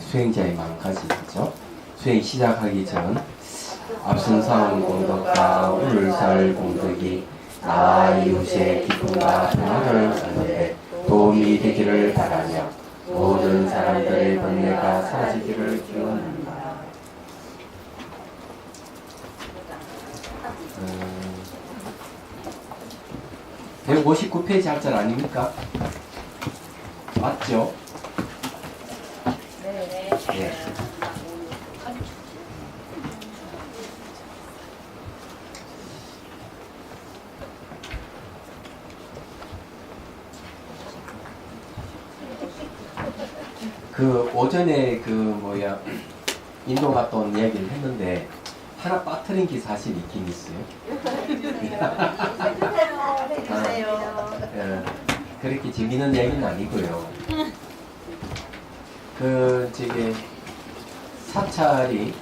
수행자의 마음가짐이죠. 수행 시작하기 전 앞선상 공덕과 오늘살 공덕이 나와 이웃의 기쁨과 평화를 얻는데 도움이 되기를 바라며 모든 사람들의 번뇌가 사라지기를 기원합니다. 159페이지 할절 아닙니까? 맞죠? 네. 그 오전에 인도 갔다 온 이야기를 했는데 하나 빠뜨린 게 사실 있긴 있어요. 그렇게 재밌는 얘기는 아니고요. 사찰이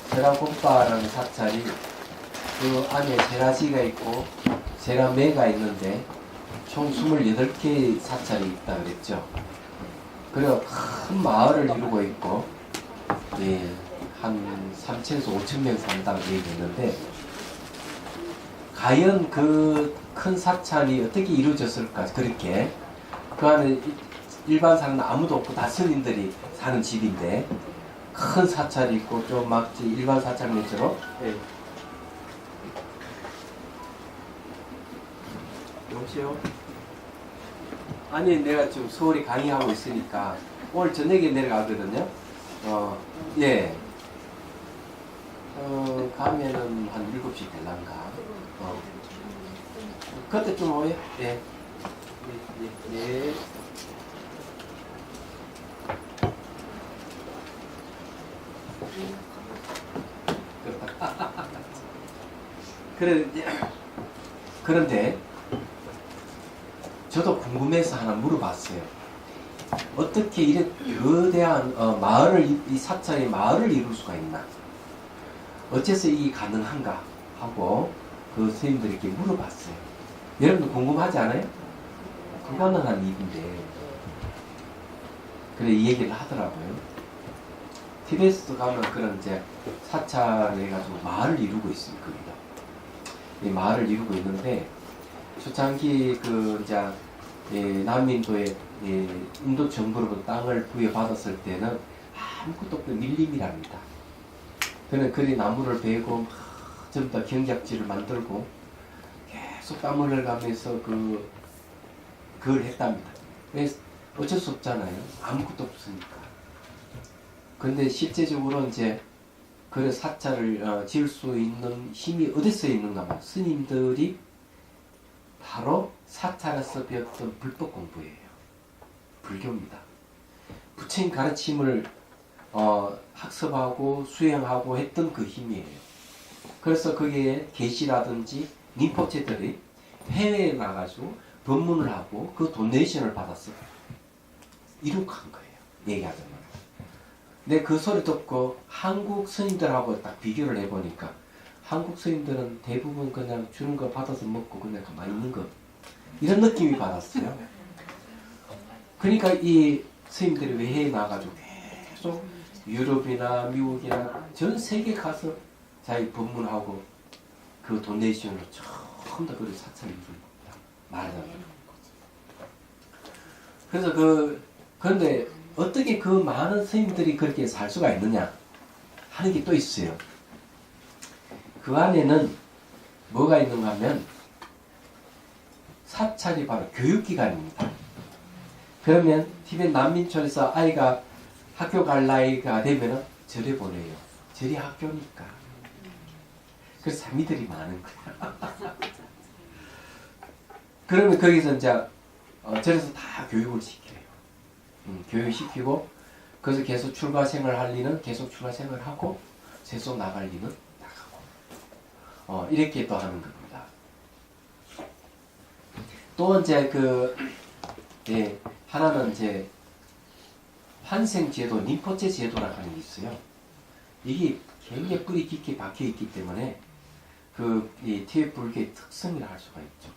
세라곰바라는 사찰이 그 안에 세라지가 있고 세라매가 있는데 총 28개의 사찰이 있다 그랬죠. 그리고 큰 마을을 이루고 있고 한 3,000에서 5,000명 산다고 얘기했는데 과연 그 큰 사찰이 어떻게 이루어졌을까. 그렇게 그 안에 일반 사람은 아무도 없고 다 스님들이 사는 집인데 큰 사찰이 있고 좀 막 일반 사찰처럼 여보세요? 아니 내가 지금 서울에 강의하고 있으니까 오늘 저녁에 내려가거든요. 가면은 한 7시 될란가. 그때쯤 오요? 예. 그런데 저도 궁금해서 하나 물어봤어요. 어떻게 이렇게 거대한 이 사찰의 마을을 이룰 수가 있나? 어째서 이게 가능한가? 하고 그 스님들에게 물어봤어요. 여러분도 궁금하지 않아요? 불가능한 일인데 그래 이 얘기를 하더라고요. 티베트도 가면 그런 사찰을 해가지고 마을을 이루고 있을 겁니다. 이 마을을 이루고 있는데 초창기 남인도에 인도 정부로부터 땅을 부여받았을 때는 아무것도 없던 밀림이랍니다. 그는 그리 나무를 베고 전부 다 경작지를 만들고 계속 땀을 흘려가면서 그걸 했답니다. 어쩔 수 없잖아요. 아무것도 없으니까. 근데 실제적으로 그 사찰을 지을 수 있는 힘이 어디서 있는가 봐. 스님들이 바로 사찰에서 배웠던 불법 공부예요. 불교입니다. 부처님 가르침을 학습하고 수행하고 했던 그 힘이에요. 그래서 거기에 계시라든지 림포체들이 해외에 나가지고 법문을 하고 그 도네이션을 받았어. 이룩한 거예요. 얘기하자면. 근데 그 소리 듣고 한국 스님들하고 딱 비교를 해보니까 한국 스님들은 대부분 그냥 주는 거 받아서 먹고 그냥 가만히 있는 거. 이런 느낌이 받았어요. 그러니까 이 스님들이 외해에 나가지고 계속 유럽이나 미국이나 전 세계 가서 자기 법문하고 그 도네이션을 처음 다 그런 사찰을 이룹니다. 말하자면. 그래서 그런데 어떻게 그 많은 스님들이 그렇게 살 수가 있느냐 하는 게 또 있어요. 그 안에는 뭐가 있는가 하면 사찰이 바로 교육기관입니다. 그러면 티베트 난민촌에서 아이가 학교 갈 나이가 되면 절에 보내요. 절이 학교니까. 그래서 자미들이 많은 거야. 그러면 거기서 절에서 다 교육을 시켜요. 교육시키고 그래서 계속 출가생활 할 리는 계속 출가생활 하고 계속 나갈 리는 나가고 이렇게 또 하는 겁니다. 또 하나는 환생제도, 림포체 제도라고 하는 게 있어요. 이게 굉장히 뿌리 깊게 박혀 있기 때문에 이 티베트 불교의 특성이라 할 수가 있죠.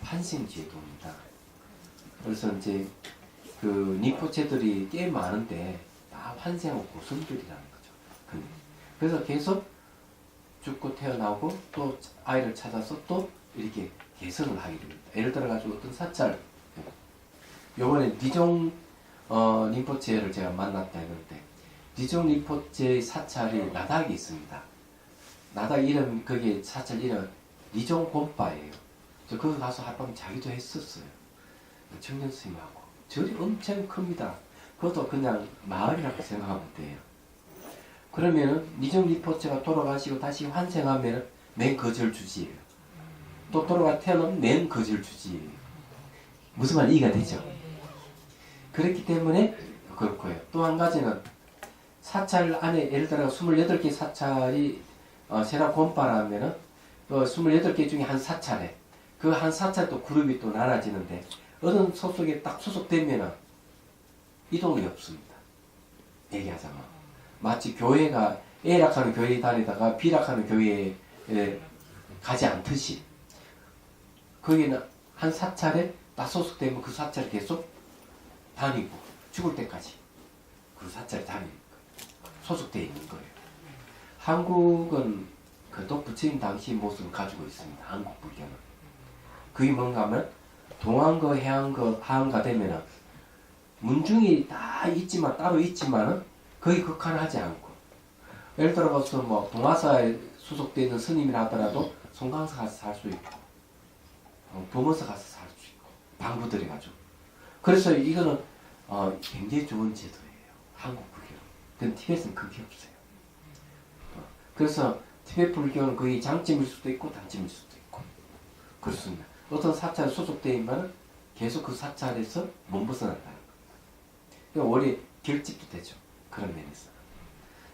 환생제도입니다. 그래서 그 림포체들이 꽤 많은데 다 환생하고 고성들이라는 거죠. 그래서 계속 죽고 태어나고 또 아이를 찾아서 또 이렇게 개성을 하게 됩니다. 예를 들어 가지고 어떤 사찰, 요번에 니종 림포체를 제가 만났다 했는데, 니종 림포체의 사찰이 나닥에 있습니다. 나닥 이름, 거기 사찰 이름 니종 곰바예요. 저 거기 가서 하룻밤 자기도 했었어요. 청년 스님하고. 절이 엄청 큽니다. 그것도 그냥 마을이라고 생각하면 돼요. 그러면은 니종 림포체가 돌아가시고 다시 환생하면은 맨 거절 주지예요. 또 돌아가 태어나면 맨 거절 주지예요. 무슨 말 이해가 되죠? 그렇기 때문에 그렇고요. 또 한 가지는 사찰 안에 예를 들어 28개 사찰이 세라 곰바라면은 28개 중에 한 사찰에 그 한 사찰 또 그룹이 또 나눠지는데 어느 소속에 딱 소속되면은 이동이 없습니다. 얘기하자면 마치 교회가 A락하는 교회에 다니다가 B락하는 교회에 가지 않듯이 거기는 한 사찰에 딱 소속되면 그 사찰을 계속 다니고 죽을 때까지 그 사찰에 다니는 거예요. 소속되어 있는 거예요. 한국은 그도 부처님 당시 모습을 가지고 있습니다. 한국 불교는. 그게 뭔가 하면 동안거, 해안거, 하안가 되면은 문중이 다 있지만 따로 있지만은 거의 극한하지 않고, 예를 들어서 뭐 동화사에 소속되어 있는 스님이라 하더라도 송강사 가서 살 수 있고, 범어사 가서 살 수 있고, 방부들이 가지고. 그래서 이거는 굉장히 좋은 제도예요. 한국 불교. 근데 티벳은 그게 없어요. 그래서 티벳 불교는 거의 장점일 수도 있고 단점일 수도 있고 그렇습니다. 어떤 사찰에 소속되어 있면 계속 그 사찰에서 못 벗어난다는 거예요. 그러니까 원래 결집도 되죠. 그런 면에서.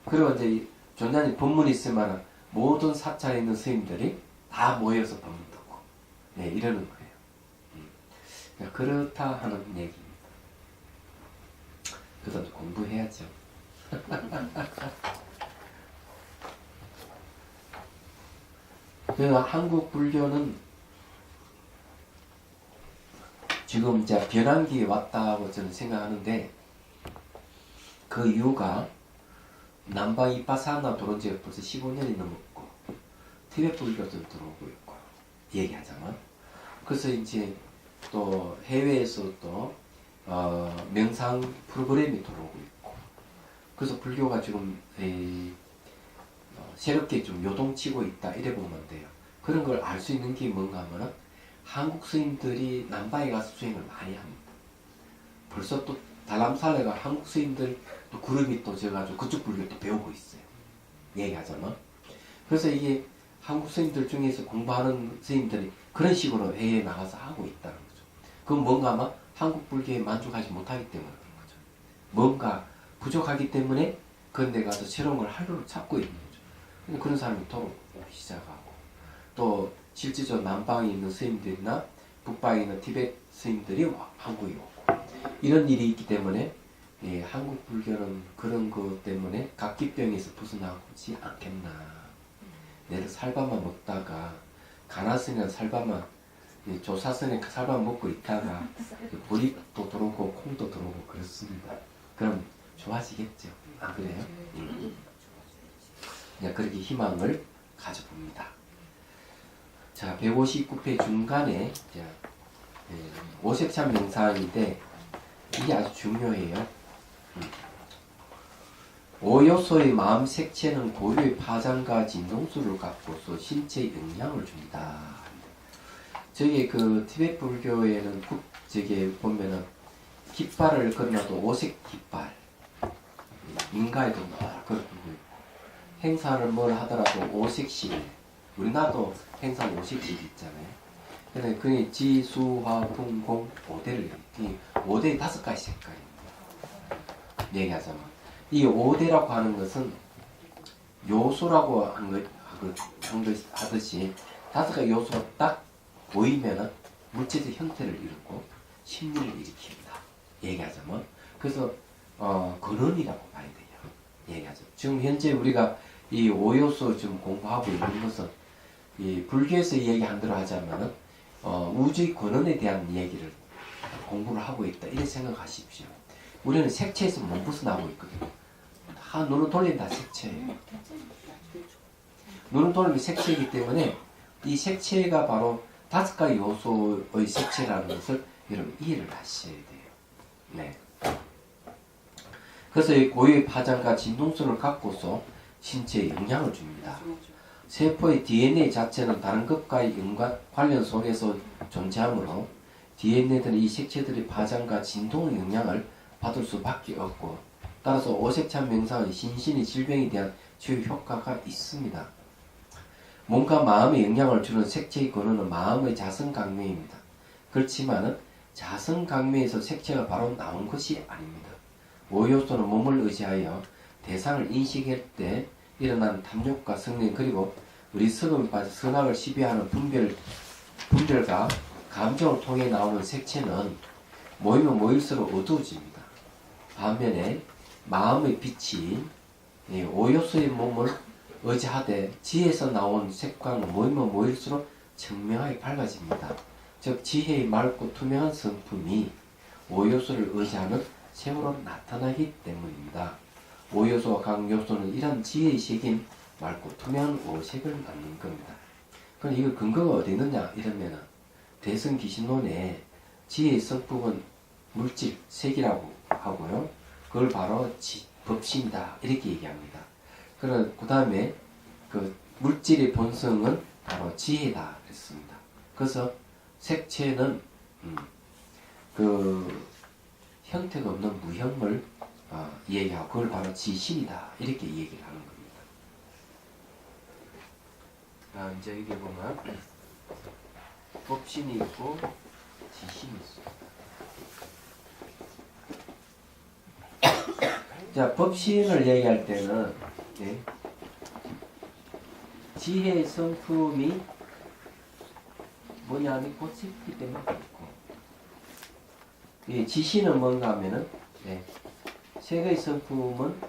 그리고 이제 존재하는 법문이 있으면 모든 사찰에 있는 스님들이 다 모여서 법문 듣고, 네, 이러는 거예요. 그러니까 그렇다 하는 얘기입니다. 그래서 공부해야죠. 그래서 한국 불교는 지금 이제 변환기에 왔다고 저는 생각하는데, 그 이유가 남방 이파사나 들어온 지가 벌써 15년이 넘었고 티벳 불교도 들어오고 있고 얘기하자면, 그래서 이제 또 해외에서 또 명상 프로그램이 들어오고 있고, 그래서 불교가 지금 새롭게 좀 요동치고 있다 이래 보면 돼요. 그런 걸 알 수 있는 게 뭔가 하면은 한국 스님들이 남방에 가서 수행을 많이 합니다. 벌써 또 달람살레가 한국 스님들 또 그룹이 또 져가지고 그쪽 불교 또 배우고 있어요. 얘기하자면. 그래서 이게 한국 스님들 중에서 공부하는 스님들이 그런 식으로 해외에 나가서 하고 있다는 거죠. 그건 뭔가 아마 한국 불교에 만족하지 못하기 때문에 그런 거죠. 뭔가 부족하기 때문에 그런 데 가서 새로운 걸 하루를 찾고 있는 거죠. 그런 사람이 또 오기 시작하고, 또 실제적으로 남방에 있는 스님들이나 북방에 있는 티벳 스님들이 한국에 오고, 이런 일이 있기 때문에 한국 불교는 그런 것 때문에 각기병에서 벗어나지 않겠나. 내가 살밥만 먹다가 가나스니나 살밥만 조사선에 살밥 먹고 있다가 보리도 들어오고 콩도 들어오고 그렇습니다. 그럼 좋아지겠죠. 안 그래요? 그냥 그렇게 희망을 가져봅니다. 자, 159페이지 중간에 오색참 명상인데 이게 아주 중요해요. 오요소의 마음 색채는 고유의 파장과 진동수를 갖고서 신체에 영향을 준다. 저기 그 티벳 불교에는 저기 보면은 깃발을 걸어놔도 오색 깃발, 인가에도 그렇고 있고, 행사를 뭘 하더라도 오색실, 우리나라도 행사 오색실 있잖아요. 근데 그 지, 수, 화, 풍, 공, 5대를, 이 5대의 5가지 색깔입니다. 얘기하자면 이 5대라고 하는 것은 요소라고 하듯이 5가지 요소가 딱 보이면은 물질의 형태를 이루고 심리를 일으킵니다. 얘기하자면. 그래서 근원이라고 봐야 돼요. 얘기하죠. 지금 현재 우리가 이 5요소 지금 공부하고 있는 것은 이 불교에서 얘기한 대로 하자면은 우주의 근원에 대한 얘기를 공부를 하고 있다. 이렇게 생각하십시오. 우리는 색채에서 못 벗어나고 있거든요. 다 눈을 돌리면 다 색채예요. 눈을 돌리면 색채이기 때문에 이 색채가 바로 5가지 요소의 색채라는 것을 여러분 이해를 하셔야 돼요. 네. 그래서 이 고유의 파장과 진동성을 갖고서 신체에 영향을 줍니다. 세포의 DNA 자체는 다른 것과의 관련 속에서 존재하므로 DNA들은 이 색채들의 파장과 진동의 영향을 받을 수밖에 없고, 따라서 오색찬 명상은 신신의 질병에 대한 치유 효과가 있습니다. 몸과 마음에 영향을 주는 색채의 근원은 마음의 자성강매입니다. 그렇지만은 자성강매에서 색채가 바로 나온 것이 아닙니다. 오요소는 몸을 의지하여 대상을 인식할 때 일어나는 탐욕과 성능, 그리고 어리석음에 빠져 선악을 시비하는 분별과 감정을 통해 나오는 색채는 모이면 모일수록 어두워집니다. 반면에 마음의 빛이 오요소의 몸을 의지하되 지혜에서 나온 색광은 모이면 모일수록 청명하게 밝아집니다. 즉 지혜의 맑고 투명한 성품이 오요소를 의지하는 색으로 나타나기 때문입니다. 오요소와 강요소는 이런 지혜의 색인 맑고 투명한 오색을 낳는 겁니다. 그럼 이거 근거가 어디 있느냐 이러면은 대승기신론에 지혜의 성품은 물질, 색이라고 하고요. 그걸 바로 법신이다 이렇게 얘기합니다. 그 다음에 그 물질의 본성은 바로 지혜다 그랬습니다. 그래서 색채는 그 형태가 없는 무형을 얘기하고 그걸 바로 지신이다 이렇게 얘기를 하는 겁니다. 이제 여기 보면 법신이 있고 지신이 있습니다. 자, 법신을 얘기할 때는 지혜의 성품이 뭐냐 하면 고색이기 때문에 그렇고, 지신은 뭔가 하면은 색의 성품은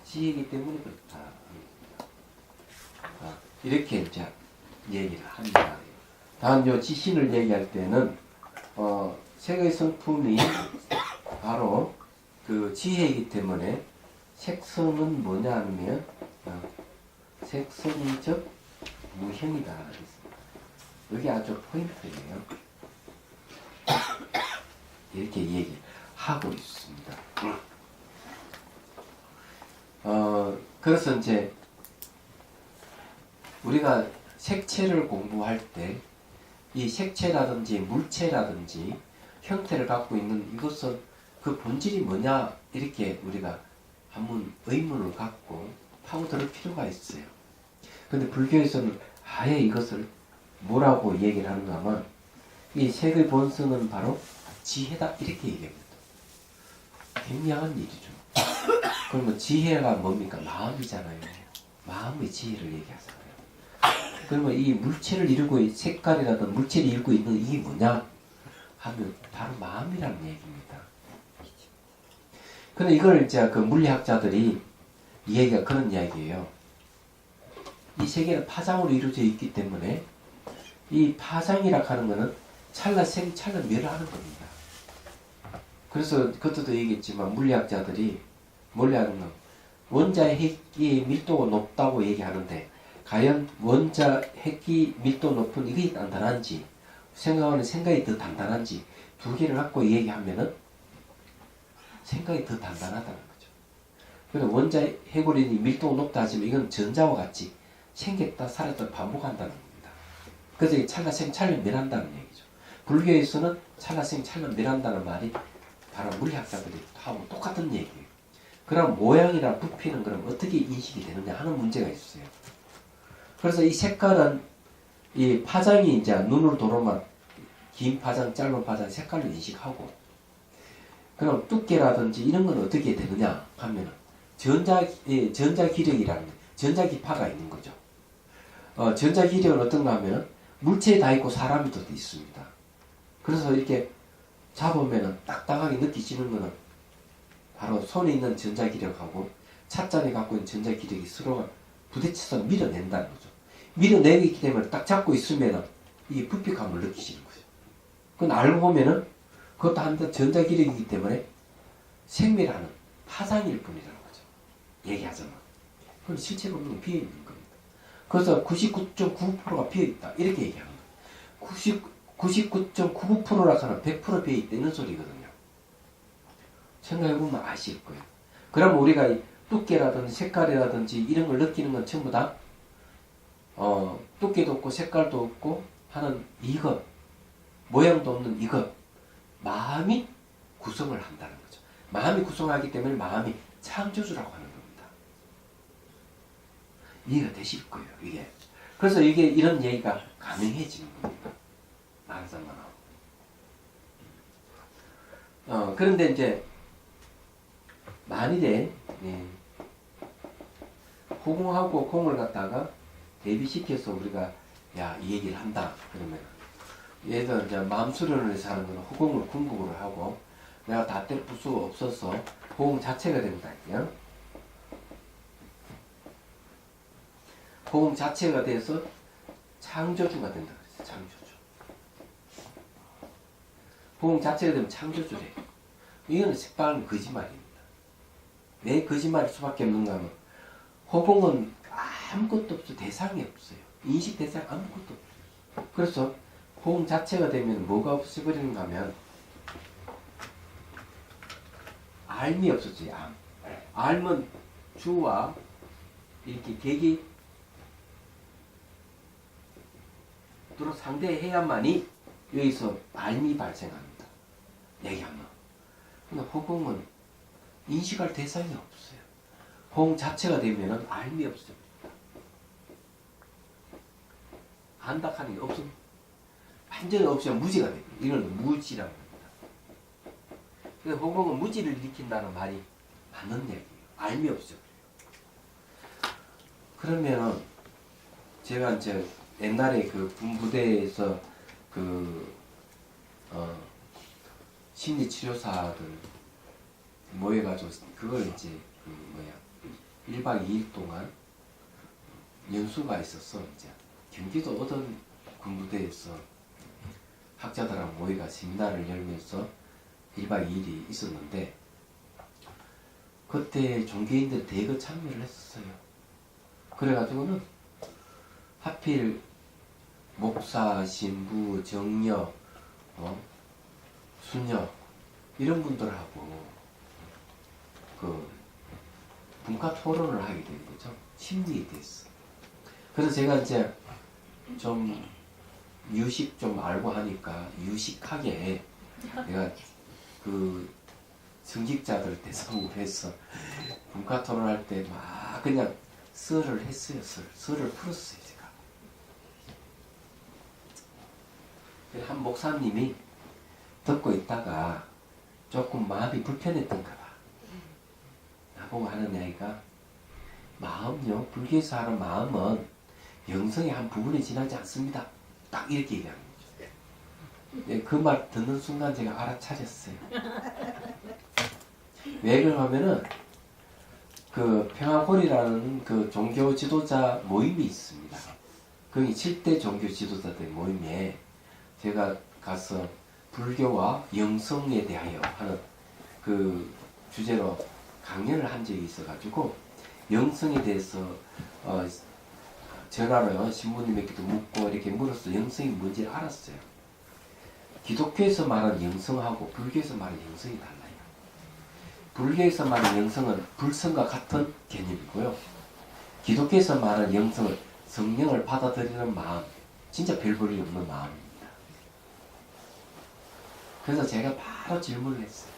지혜이기 때문에 그렇다. 이렇게 이제 얘기를 합니다. 다음 요 지신을 얘기할 때는 색의 성품이 바로 그 지혜이기 때문에 색성은 뭐냐 하면 색성적 무형이다 그랬습니다. 여기 아주 포인트예요. 이렇게 얘기하고 있습니다. 그래서 이제 우리가 색채를 공부할 때 이 색채라든지 물체라든지 형태를 갖고 있는 이것은 그 본질이 뭐냐 이렇게 우리가 한번 의문을 갖고 파고들 필요가 있어요. 근데 불교에서는 아예 이것을 뭐라고 얘기를 하는가 하면 이 색의 본성은 바로 지혜다 이렇게 얘기합니다. 굉장한 일이죠. 그러면 지혜가 뭡니까? 마음이잖아요. 마음의 지혜를 얘기하잖아요. 그러면 이 물체를 이루고 색깔이라든 물체를 이루고 있는 이게 뭐냐 하면 바로 마음이라는 얘기입니다. 근데 이걸 이제 그 물리학자들이 이 얘기가 그런 이야기예요. 이 세계는 파장으로 이루어져 있기 때문에 이 파장이라 하는 것은 찰나생 찰나멸을 하는 겁니다. 그래서 그때도 얘기했지만 물리학자들이 원래 하는 건 원자의 핵의 밀도가 높다고 얘기하는데 과연 원자 핵이 밀도 높은 이게 단단한지 생각하는 생각이 더 단단한지 두 개를 갖고 얘기하면은 생각이 더 단단하다는 거죠. 그래서 원자 해골이 밀도가 높다 하지만 이건 전자와 같이 생겼다 살았다 반복한다는 겁니다. 그래서 찰나생 찰나멸한다는 얘기죠. 불교에서는 찰나생 찰나멸한다는 말이 바로 물리학자들이 하고 똑같은 얘기예요. 그럼 모양이나 부피는 그럼 어떻게 인식이 되느냐 하는 문제가 있어요. 그래서 이 색깔은 이 파장이 이제 눈으로 들어오면 긴 파장, 짧은 파장 색깔로 인식하고, 그럼 두께라든지 이런 건 어떻게 되느냐 하면은 전자기력이라는 전자기파가 있는 거죠. 전자기력은 어떤가 하면은 물체에 다 있고 사람이 또 있습니다. 그래서 이렇게 잡으면은 딱딱하게 느끼지는 거는 바로 손에 있는 전자기력하고 찻잔에 갖고 있는 전자기력이 서로가 부딪혀서 밀어낸다는 거죠. 밀어내기 때문에 딱 잡고 있으면은 이게 부피감을 느끼시는 거죠. 그건 알고 보면은 그것도 한번 전자기력이기 때문에 생멸하는 파장일 뿐이라는 거죠. 얘기하자면. 그건 실체가 없는 게 비어있는 겁니다. 그래서 99.99%가 비어있다. 이렇게 얘기하는 거예요. 99.99%라 하는 100% 비어있다는 소리거든요. 생각해보면 아실 거예요. 그럼 우리가 두께라든지 색깔이라든지 이런 걸 느끼는 건 전부 다 두께도 없고 색깔도 없고 하는 이것, 모양도 없는 이것, 마음이 구성을 한다는 거죠. 마음이 구성하기 때문에 마음이 창조주라고 하는 겁니다. 이해가 되실 거예요, 이게. 그래서 이게 이런 얘기가 가능해지는 겁니다. 말하자면. 그런데 이제 만일에 호공하고 공을 갖다가 대비시켜서 우리가 이 얘기를 한다 그러면 얘들 이제 마음 수련을 해서 하는 거는 호공을 궁극으로 하고 내가 다 때려볼 수가 없어서 호공 자체가 된다 할게요. 호공 자체가 돼서 창조주가 된다 그랬어요. 창조주. 호공 자체가 되면 창조주래요. 이거는 색깔은 거짓말입니다. 왜 거짓말일 수밖에 없는가 하면 호공은 아무것도 없어. 대상이 없어요. 인식 대상 아무것도 없어요. 그래서 호공 자체가 되면 뭐가 없어버리는가 하면 알미 없어져요. 알면 주와 이렇게 객이 서로 상대해야만이 여기서 알미 발생합니다. 얘기하면. 근데 호공은 인식할 대상이 없어요. 호공 자체가 되면은 알미 없어요. 안다 하는 게 없으면 완전히 없으면 무지가 됩니다. 이건 무지라고 합니다. 그래서 호공은 무지를 일으킨다는 말이 맞는 얘기예요. 알미 없어요. 그러면은 제가 이제 옛날에 그 군부대에서 심리치료사들 모여가지고 그걸 이제 1박 2일 동안 연수가 있었어. 이제 경기도 어떤 군부대에서 학자들하고 모여가 세미나를 열면서 1박 2일이 있었는데 그때 종교인들이 대거 참여를 했었어요. 그래가지고는 하필 목사, 신부, 정녀, 수녀 이런 분들하고 그 분과 토론을 하게 된 거죠. 심리에 대해서. 그래서 제가 이제 좀 유식 좀 알고 하니까 유식하게 내가 그 성직자들 대상으로 해서 분과 토론할 때 막 그냥 설을 했어요. 설을 풀었어요. 제가. 한 목사님이 듣고 있다가 조금 마음이 불편했던가 봐. 나보고 하는 이야기가 마음요. 불교에서 하는 마음은 영성의 한 부분에 지나지 않습니다. 딱 이렇게 얘기하는 거죠. 그 말 듣는 순간 제가 알아차렸어요. 왜 그러냐면은 그 평화골이라는 그 종교 지도자 모임이 있습니다. 거기 7대 종교 지도자들 모임에 제가 가서 불교와 영성에 대하여 하는 그 주제로 강연을 한 적이 있어가지고 영성에 대해서 전화로 신부님에게도 묻고 이렇게 물어서 영성이 뭔지 알았어요. 기독교에서 말하는 영성하고 불교에서 말하는 영성이 달라요. 불교에서 말하는 영성은 불성과 같은 개념이고요. 기독교에서 말하는 영성은 성령을 받아들이는 마음, 진짜 별 볼일 없는 마음입니다. 그래서 제가 바로 질문을 했어요.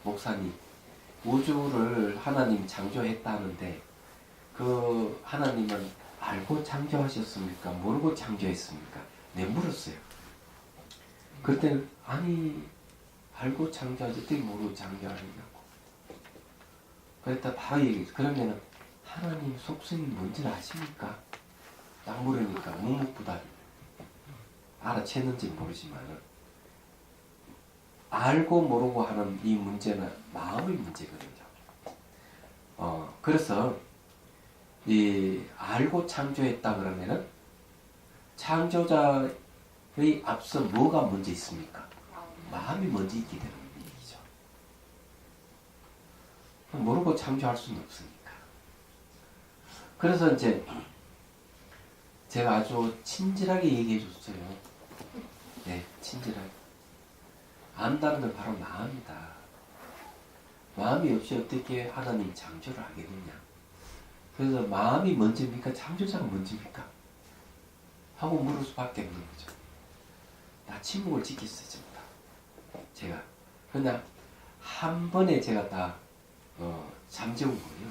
목사님, 우주를 하나님이 창조했다는데 그 하나님은 알고 창조하셨습니까? 모르고 창조했습니까? 네, 물었어요. 그때는 아니 알고 창조하지 어떻게 모르고 창조하느냐고. 그랬다 바로 얘기했어요. 그러면은 하나님 속성이 뭔지를 아십니까? 딱 물으니까 묵묵부답. 알아챘는지 모르지만은 알고 모르고 하는 이 문제는 마음의 문제거든요. 그래서 이 알고 창조했다 그러면은 창조자 이 앞서 뭐가 먼저 있습니까? 마음이 먼저 있기 때문에 얘기죠. 모르고 창조할 수는 없으니까. 그래서 이제 제가 아주 친절하게 얘기해 줬어요. 네, 친절하게. 안다는 건 바로 마음이다. 마음이 없이 어떻게 하나님 창조를 하겠느냐. 그래서 마음이 먼저입니까? 창조자가 먼저입니까? 하고 물을 수밖에 없는 거죠. 나 침묵을 지켰어요, 전부 다. 제가. 그냥 한 번에 제가 다 잠재운 거예요.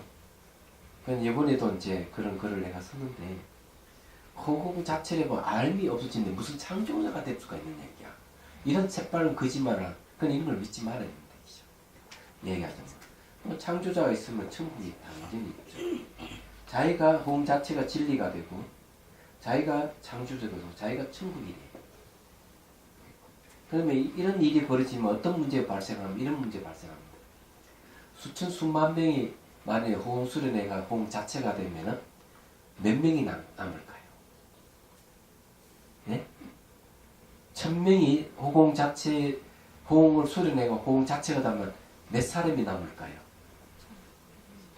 그냥 이번에도 이제 그런 글을 내가 썼는데, 허공 자체에 뭐 알미 없어지는데 무슨 창조자가 될 수가 있는 얘기야. 이런 새빨간 거짓말을, 그건 이런 걸 믿지 말아야 된다. 얘기하자면. 창조자가 있으면 천국이 당연히 있죠. 자기가 허공 자체가 진리가 되고, 자기가 창조자가 되고, 자기가 천국이 돼요. 그러면 이런 일이 벌어지면 어떤 문제가 발생하면 이런 문제 발생합니다. 수천 수만 명이 만약에 호응 수련회가 호응 자체가 되면은 몇 명이 남을까요? 네? 1000명이 호응을 수련회가 호응 자체가 되면 몇 사람이 남을까요?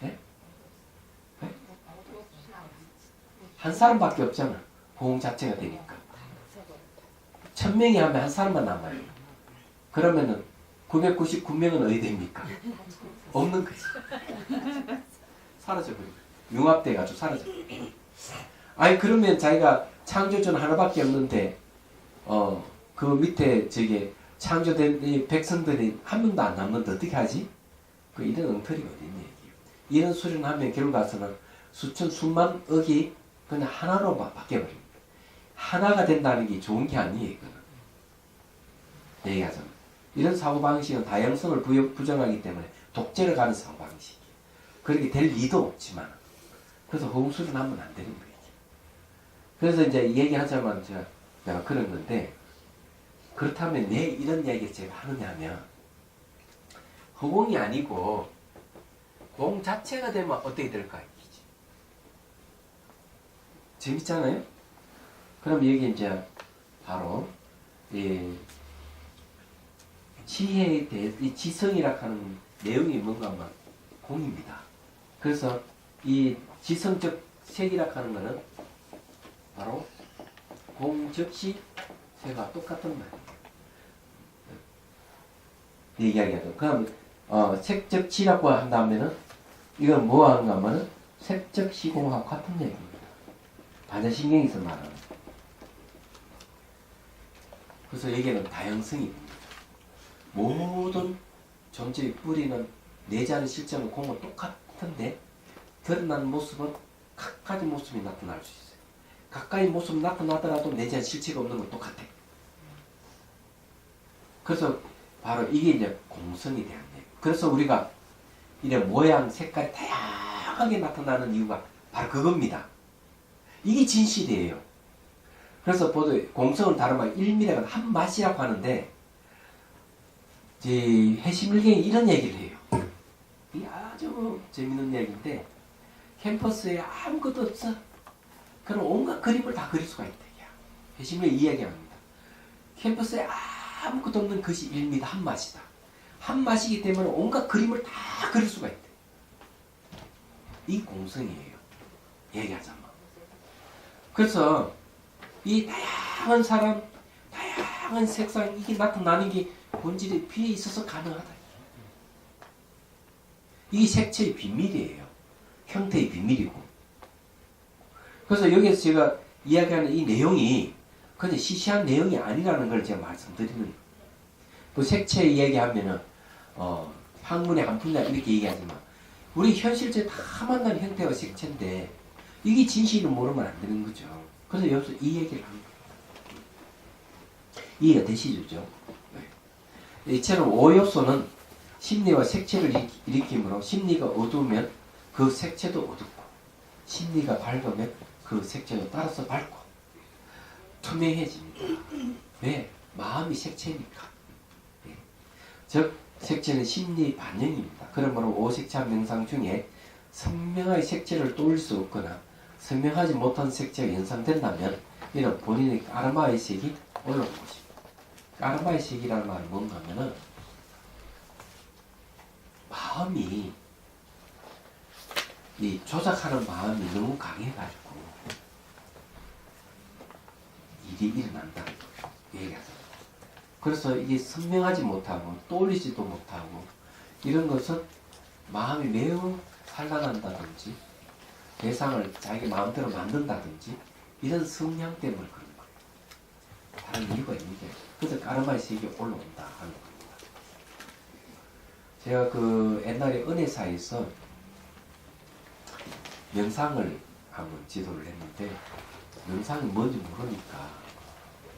네? 네? 한 사람밖에 없잖아. 호응 자체가 되니까. 1000명이 하면 한 사람만 남아요. 그러면은 999명은 어디 됩니까? 없는 거지. 사라져버리고. 융합돼가지고 사라져버리고. 아니, 그러면 자기가 창조주는 하나밖에 없는데, 그 밑에 창조된 이 백성들이 한 명도 안 남는데 어떻게 하지? 이런 엉터리가 어디 있냐, 얘기예요. 이런 수련을 하면 결국 가서는 수천, 수만 억이 그냥 하나로 바뀌어버립니다. 하나가 된다는 게 좋은 게 아니에요, 이거는. 얘기하자면. 이런 사고방식은 다양성을 부정하기 때문에 독재를 가는 사고방식이에요. 그렇게 될 리도 없지만. 그래서 허구수련 하면 안 되는 거예요. 그래서 이제 얘기하자면 내가 그런 건데, 그렇다면 왜 이런 이야기를 제가 하느냐 하면, 허공이 아니고, 공 자체가 되면 어떻게 될까? 재밌잖아요? 그럼 여기 이제 바로 이 지혜에 대해 이 지성이라 하는 내용이 뭔가 하면 공입니다. 그래서 이 지성적 색이라 하는 것은 바로 공 즉시 새가 똑같은 말이에요. 얘기하기하죠. 그럼 색적 지라고 한다면은 이건 뭐 하는가 하면은 색적 시공하고 같은 얘기입니다. 반야신경에서 말하는. 그래서 여기에는 다양성이 있습니다. 모든 존재의 뿌리는 내재하는 실제는 공은 똑같은데 드러난 모습은 각가지 모습이 나타날 수 있어요. 각가지 모습이 나타나더라도 내재한 실체가 없는 건 똑같아. 그래서 바로 이게 이제 공성이 대한 얘기. 그래서 우리가 이런 모양, 색깔이 다양하게 나타나는 이유가 바로 그겁니다. 이게 진실이에요. 그래서 보도 공성은 다른 말 1mm가 한 맛이라고 하는데 해심일경이 이런 얘기를 해요. 이게 아주 재밌는 얘기인데 캠퍼스에 아무것도 없어. 그럼 온갖 그림을 다 그릴 수가 있다. 해심일경이 이 얘기합니다. 캠퍼스에 아무것도 없는 것이 1mm 한 맛이다. 한 맛이기 때문에 온갖 그림을 다 그릴 수가 있다. 이 공성이에요. 얘기하자면. 그래서 이 다양한 사람, 다양한 색상 이게 나타나는 게 본질의 피에 있어서 가능하다. 이게 색채의 비밀이에요. 형태의 비밀이고. 그래서 여기서 제가 이야기하는 이 내용이 그냥 시시한 내용이 아니라는 걸 제가 말씀드리는 거예요. 또 색채 이야기하면은 학문의 한 분야 이렇게 얘기하지만 우리 현실적으로 다 만나는 형태가 색채인데 이게 진실을 모르면 안 되는 거죠. 그래서 여기서 이 얘기를 합니다. 이해가 되시죠? 네. 이처럼 오요소는 심리와 색채를 일으키므로 심리가 어두우면 그 색채도 어둡고 심리가 밝으면 그 색채도 따라서 밝고 투명해집니다. 왜? 마음이 색채니까. 네. 즉 색채는 심리 반영입니다. 그러므로 오색차 명상 중에 선명하게 색채를 떠올릴 수 없거나 선명하지 못한 색채가 연상된다면 이는 본인의 아르마의 색이 올라온 것입니다. 까르마의식이라는 말은 뭔가 하면은 마음이 이 조작하는 마음이 너무 강해가지고 일이 일어난다는 거예요. 얘기하죠. 그래서 이게 선명하지 못하고 떠올리지도 못하고 이런 것은 마음이 매우 산란한다든지 대상을 자기 마음대로 만든다든지 이런 성향 때문에 그런 거예요. 다른 이유가 있는 게 그래서 까르마의 세계에 올라온다 하는 겁니다. 제가 그 옛날에 은혜사에서 명상을 한번 지도를 했는데 명상이 뭔지 모르니까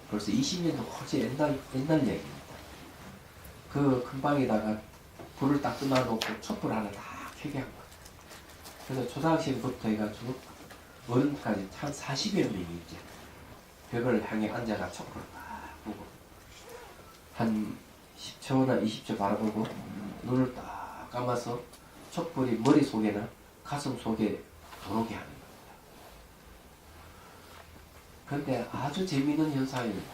벌써 20년도 훨씬 옛날 얘기입니다. 그 큰 방에다가 불을 딱 끊어놓고 촛불 하나 다 켜게 한 거예요. 그래서 초등학생부터 해가지고 어른까지 한 40여 명이 이제 벽을 향해 앉아가 촛불을 딱 보고 한 10초나 20초 바라보고 눈을 딱 감아서 촛불이 머릿속에나 가슴 속에 들어오게 하는 겁니다. 그런데 아주 재미있는 현상입니다.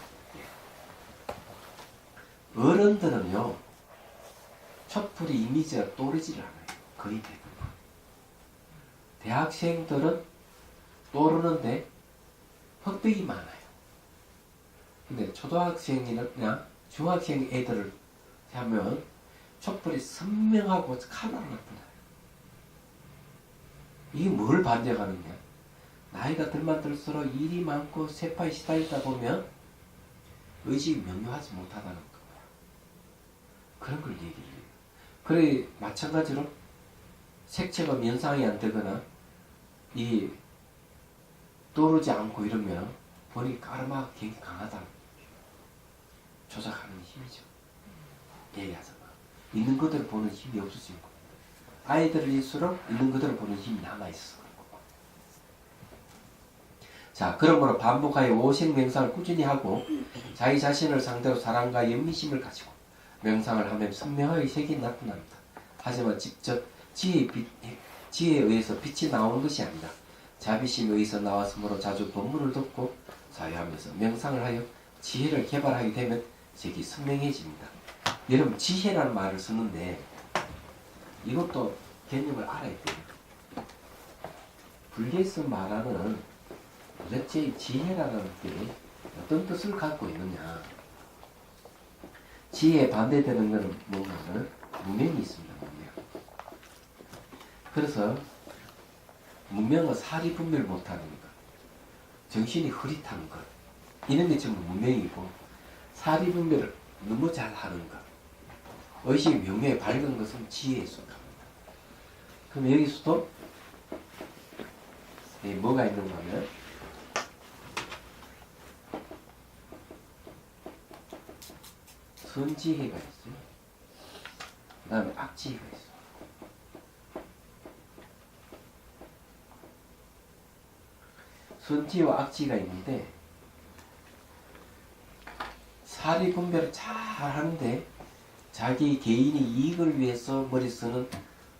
어른들은요 촛불이 이미지가 떠오르지를 않아요. 거의 대부분. 대학생들은 떠오르는데 흑백이 많아요. 근데 초등학생이나 중학생 애들을 하면 촛불이 선명하고 칼라로 나타나요. 이게 뭘 반대하느냐? 나이가 들면 들수록 일이 많고 세파에 시달리다 보면 의식이 명료하지 못하다는 거야. 그런 걸 얘기해요. 그래 마찬가지로 색채가 면상이 안 되거나 이 떠오르지 않고 이러면 본인이 까르마가 굉장히 강하다는 거예요. 조작하는 힘이죠. 얘기하잖아. 있는 그대로 보는 힘이 없어지고 아이들일수록 있는 그대로 보는 힘이 남아있어. 자, 그러므로 반복하여 오색 명상을 꾸준히 하고 자기 자신을 상대로 사랑과 연민심을 가지고 명상을 하면 선명하게 색이 나타납니다. 하지만 직접 지혜에 의해서 빛이 나오는 것이 아니라 자비심에 의해서 나왔으므로 자주 법문을 듣고 사유하면서 명상을 하여 지혜를 개발하게 되면 색이 선명해집니다. 여러분 지혜라는 말을 쓰는데 이것도 개념을 알아야 돼요. 불교에서 말하는 도대체 지혜라는 게 어떤 뜻을 갖고 있느냐. 지혜에 반대되는 것은 뭔가는 무명이 있습니다. 무명. 그래서 무명은 사리 분별 못하는 것, 정신이 흐릿한 것, 이런 게 전부 무명이고 사리 분별을 너무 잘하는 것, 의식이 명료에 밝은 것은 지혜에 속합니다. 그럼 여기서도 뭐가 있는가 하면 선지혜가 있어요. 그 다음에 악지혜가 있어요. 선지와 악지가 있는데 사리 분별을 잘 하는데 자기 개인의 이익을 위해서 머리 쓰는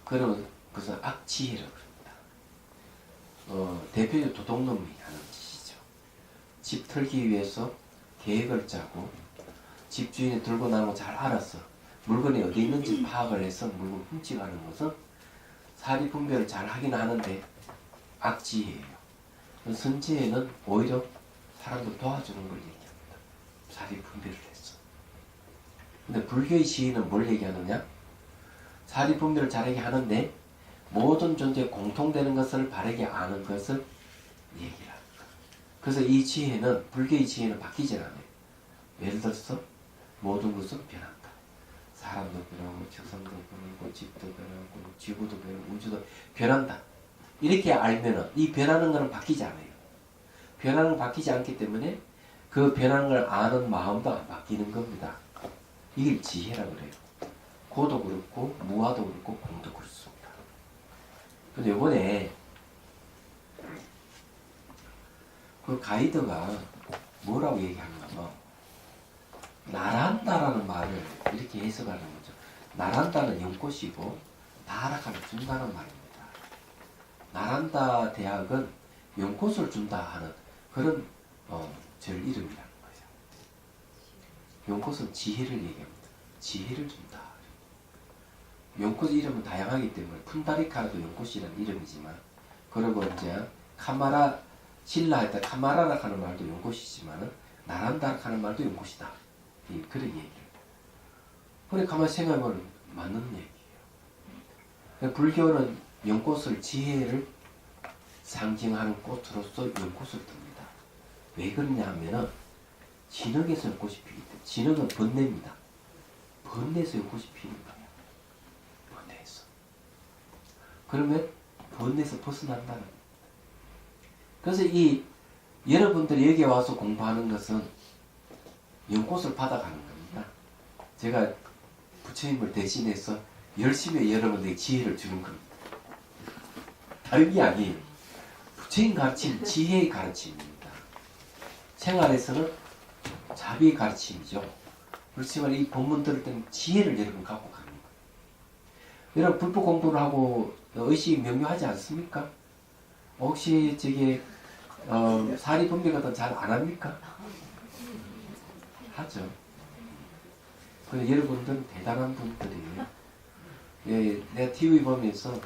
그런 것은 악지혜라고 합니다. 대표적으로 도둑놈이 하는 짓이죠. 집 털기 위해서 계획을 짜고 집주인이 들고 나는 거 잘 알았어. 물건이 어디 있는지 파악을 해서 물건 훔쳐가는 것은 사리 분별을 잘 하긴 하는데 악지혜예요. 선지혜는 오히려 사람들 도와주는 걸 얘기합니다. 사리 분별을 했어. 근데 불교의 지혜는 뭘 얘기하느냐? 사리 분별을 잘하게 하는데 모든 존재에 공통되는 것을 바르게 아는 것을 얘기를 합니다. 그래서 이 지혜는 불교의 지혜는 바뀌지 않아요. 예를 들어서 모든 것은 변한다. 사람도 변하고 적성도 변하고 집도 변하고 지구도 변하고 우주도 변한다. 이렇게 알면은 이 변하는 것은 바뀌지 않아요. 변하는 건 바뀌지 않기 때문에 그 변하는 걸 아는 마음도 안 바뀌는 겁니다. 이게 지혜라고 그래요. 고도 그렇고 무아도 그렇고 공도 그렇습니다. 근데 이번에 그 가이드가 뭐라고 얘기하는가 봐. 나란다라는 말을 이렇게 해석하는 거죠. 나란다는 연꽃이고 나락하면 준다는 말입니다. 나란다 대학은 연꽃을 준다 하는 그런 절 이름이라는 거예요. 연꽃은 지혜를 얘기합니다. 지혜를 준다. 연꽃 이름은 다양하기 때문에 푼다리카라도 연꽃이라는 이름이지만, 그리고 이제 카마라 신라 할 때 카마라라 하는 말도 연꽃이지만 나란다라 하는 말도 연꽃이다. 그런 얘기예요. 그래 가만히 생각해보면 맞는 얘기예요. 불교는 연꽃을 지혜를 상징하는 꽃으로서 연꽃을 듭니다. 왜 그러냐 하면은 진흙에서 연꽃이 피기 때문에. 진흙은 번뇌입니다. 번뇌에서 연꽃이 피는 거예요. 번뇌에서. 그러면 번뇌에서 벗어난다는 거예요. 그래서 이 여러분들이 여기 와서 공부하는 것은 연꽃을 받아가는 겁니다. 제가 부처님을 대신해서 열심히 여러분들에게 지혜를 주는 겁니다. 다른 게 아니에요. 부처님 가르침, 지혜의 가르침입니다. 생활에서는 자비의 가르침이죠. 그렇지만 이 본문 들을 때는 지혜를 여러분 갖고 가는 거예요. 여러분 불법 공부를 하고 의식 명료하지 않습니까? 혹시 저기 사리 분별 같은 잘 안 합니까? 하죠. 그래서 여러분들은 대단한 분들이에요. 예, 내가 TV 보면서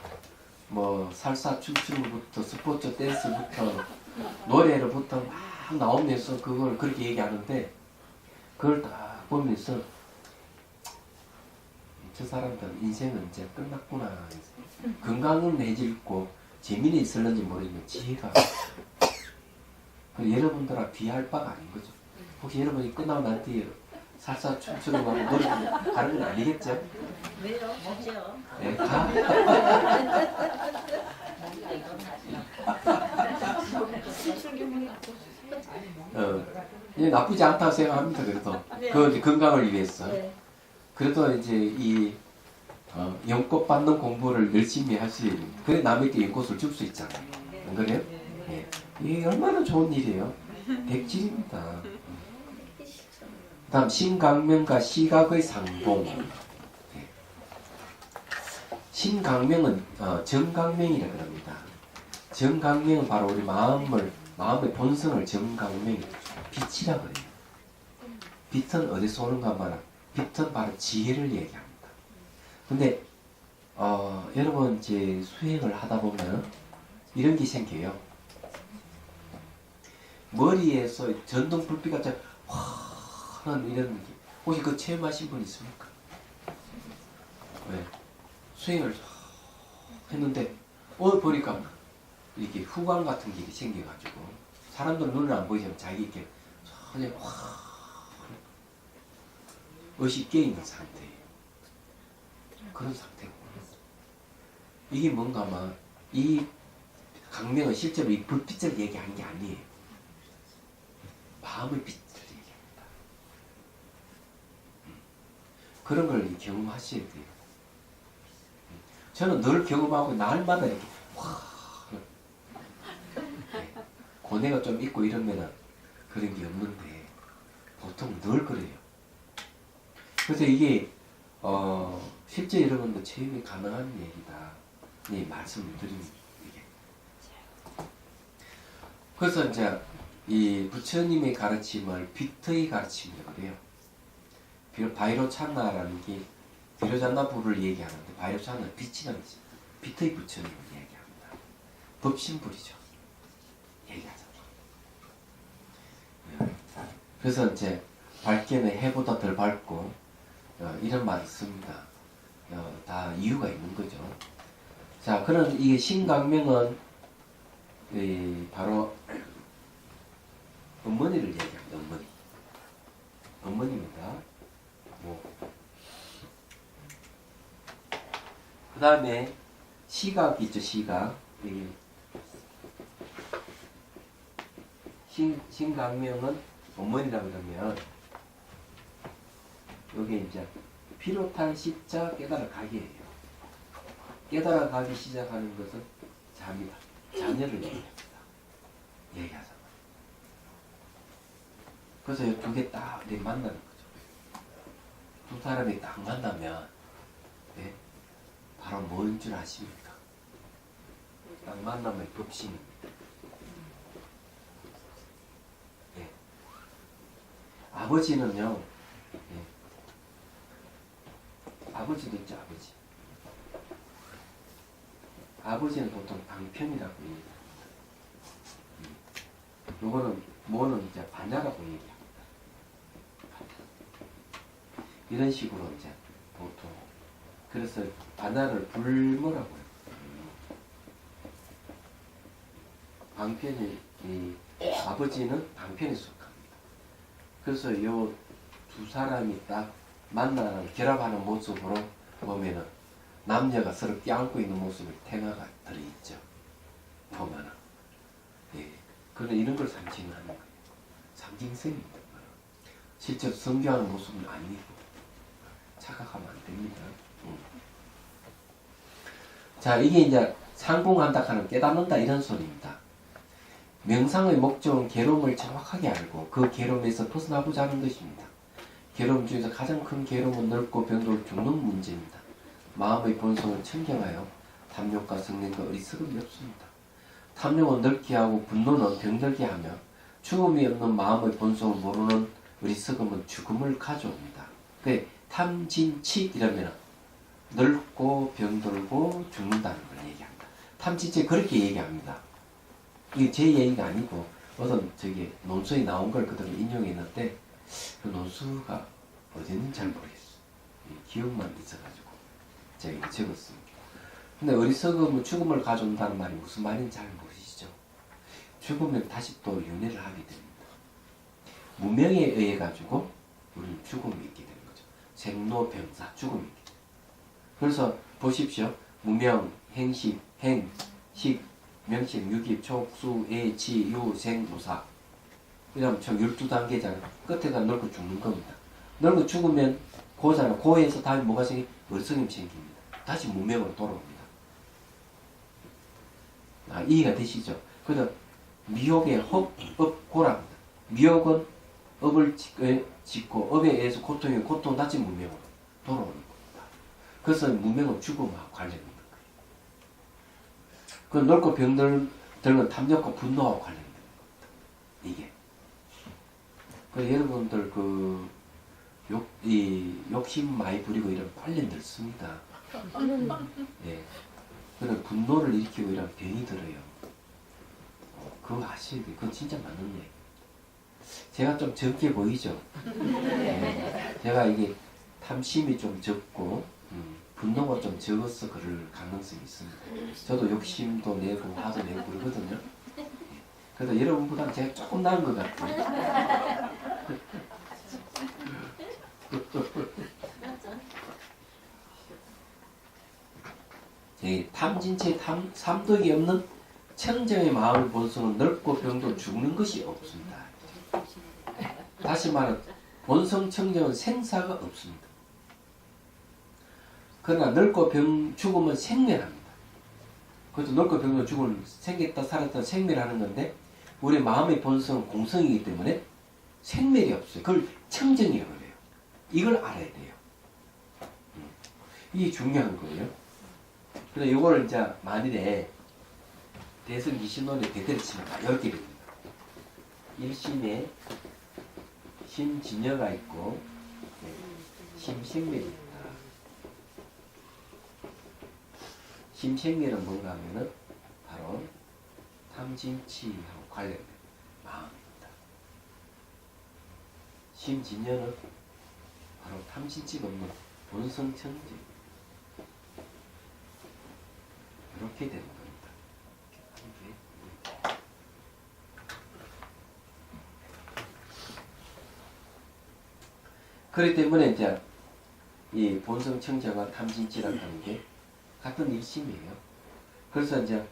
뭐 살사 춤추는부터 스포츠 댄스부터 노래로부터 막 나오면서 그걸 그렇게 얘기하는데, 그걸 다 보면서 저 사람들은 인생은 이제 끝났구나. 건강은 해질고 재미는 있을는지 모르지만 지혜가 여러분들하고 비할 바가 아닌 거죠. 혹시 여러분이 끝나고 난 뒤에 살사 춤추는 거 노래 가는 건 아니겠죠? 왜요? 뭐죠? 네, 가. 나쁘지 않다고 생각합니다. 그래도 그 건강을 위해서. 그래도 이제 이 연꽃 받는 공부를 열심히 하시는, 그래 남에게 연꽃을 줄 수 있잖아요. 안 그래요? 네. 이게 얼마나 좋은 일이에요. 백질입니다. 다음 신강명과 시각의 상봉. 네. 신강명은 정강명이라 그럽니다. 정강명은 바로 우리 마음의 본성을 정강명, 빛이라 그래요. 빛은 어디서 오는가 말아. 빛은 바로 지혜를 얘기합니다. 근데 여러분 이제 수행을 하다 보면 이런 게 생겨요. 머리에서 전동 불빛 같은 환한 이런 느낌. 혹시 그 체험하신 분 있습니까? 왜? 수행을 했는데 보니까 이렇게 후광 같은 게 생겨가지고 사람들 눈을 안 보이지만 자기 이렇게 전혀 의식 깨있는 상태예요. 그런 상태고, 이게 뭔가 아마 이 강명은 실제로 이 불빛을 얘기하는 게 아니에요. 마음의 빛을 얘기합니다. 그런 걸 경험하셔야 돼요. 저는 늘 경험하고 날마다 이렇게 고뇌가 좀 있고 이러면은 그런 게 없는데 보통 늘 그래요. 그래서 이게 실제 여러분도 체험이 가능한 얘기다. 이 말씀을 드리는 얘기. 그래서 이제 이 부처님의 가르침을 빛의 가르침이라고 그래요. 비록 바이로찬나라는 게 비로잔나부를 얘기하는데, 바이로찬나는 빛이라는 거지. 빛의 부처님을 얘기합니다. 법신불이죠. 얘기하잖아. 그래서 이제 밝게는 해보다 덜 밝고 이런 말이 있습니다. 다 이유가 있는 거죠. 자, 그런 이게 신강명은 바로 어머니를 얘기합니다. 어머니입니다. 그 다음에 시각이 있죠. 시각. 신강명은 어머니라고 그러면 여기 이제 비롯한 십자 깨달아 가기예요. 깨달아 가기 시작하는 것은 자입니다. 자녀를 얘기합니다. 얘기하잖아. 그래서 이 두 개 딱 만나는 거죠. 두 사람이 딱 만나면 바로 뭔 줄 아십니까? 딱 만나면 법신입니다. 아버지는요 아버지도 있죠, 아버지. 아버지는 보통 방편이라고 얘기합니다. 요거는 뭐는 이제 반야라고 얘기합니다. 이런 식으로 이제 보통 그래서 반야를 불모라고 해요. 방편이 이 아버지는 방편에 속합니다. 그래서 요 두 사람이 딱 만나는 결합하는 모습으로 보면은 남녀가 서로 껴안고 있는 모습을 테마가 들어있죠. 보면은 예, 그런 이런 걸 상징하는 거예요. 상징성입니다. 실제 성교하는 모습은 아니고 착각하면 안 됩니다. 자, 이게 이제 상봉한다 하는 깨닫는다 이런 소리입니다. 명상의 목적은 괴로움을 정확하게 알고 그 괴로움에서 벗어나고자 하는 것입니다. 괴로움 중에서 가장 큰 괴로움은 넓고 병돌 죽는 문제입니다. 마음의 본성을 청정하여 탐욕과 성냄과 어리석음이 없습니다. 탐욕은 늙게 하고 분노는 병들게 하며 죽음이 없는 마음의 본성을 모르는 어리석음은 죽음을 가져옵니다. 그 탐진치 이러면 늙고 병들고 죽는다는 걸 얘기합니다. 탐진치 그렇게 얘기합니다. 이게 제 얘기가 아니고 어떤 저기 논수에 나온 걸 그대로 인용했는데 그 논수가 어디는지 잘 모르겠어요. 기억만 있어가지고 제가 이거 적었습니다. 근데 어리석음은 죽음을 가져온다는 말이 무슨 말인지 잘 모르시죠? 죽으면 다시 또 윤회를 하게 됩니다. 무명에 의해 가지고 우리는 죽음이 있게 되는 거죠. 생로병사 죽음이 있게 됩니다. 그래서 보십시오. 무명, 행식, 행, 식, 명식, 유기, 촉수, 애, 지, 유, 생, 무사 이러면 총 12단계잖아요. 끝에가 늙고 죽는 겁니다. 늙고 죽으면 고잖아. 고에서 다음에 뭐가 생기? 어리석음이 생깁니다. 다시 무명으로 돌아옵니다. 아, 이해가 되시죠? 그래서 미혹의 업, 고랍니다. 미혹은 업을 짓고 업에 의해서 고통이 고통 다시 무명으로 돌아오는 겁니다. 그래서 무명은 죽음하고 관련이 있는 거예요. 그 넓고 병들은 탐욕과 분노하고 관련이 있는 겁니다. 이게. 그 여러분들 욕심 많이 부리고 이런 빨리 늙습니다. 예. 그런 분노를 일으키고 이런 병이 들어요. 그거 아셔야 돼요. 그건 진짜 맞는 얘기. 제가 좀 적게 보이죠? 제가 이게 탐심이 좀 적고, 분노가 좀 적어서 그럴 가능성이 있습니다. 저도 욕심도 내고, 화도 내고 그러거든요. 그래도 여러분보다 제가 조금 나은 것 같아요. 탐진체 삼독이 없는 청정의 마음의 본성은 넓고 병도 죽는 것이 없습니다. 다시 말해 본성 청정은 생사가 없습니다. 그러나 넓고 병 죽음은 생멸합니다. 그것도 넓고 병도 죽음은 생겼다 살았다 생멸하는 건데 우리 마음의 본성은 공성이기 때문에 생멸이 없어요. 그걸 청정이라고 그래요. 이걸 알아야 돼요. 이게 중요한 거예요. 그래서 이거를 이제 만일에 대승기신론에 대대를 치면 이렇게 됩니다. 1심에 심진여가 있고 심생멸이 있다. 심생멸은 뭔가 하면은 바로 탐진치하고 관련된 마음입니다. 심진여는 바로 탐진치가 없는 본성천지 이렇게 되는 겁니다. 그렇기 때문에 이제 이 본성청정과 탐진치라는 하는 게 같은 일심이에요. 그래서 이제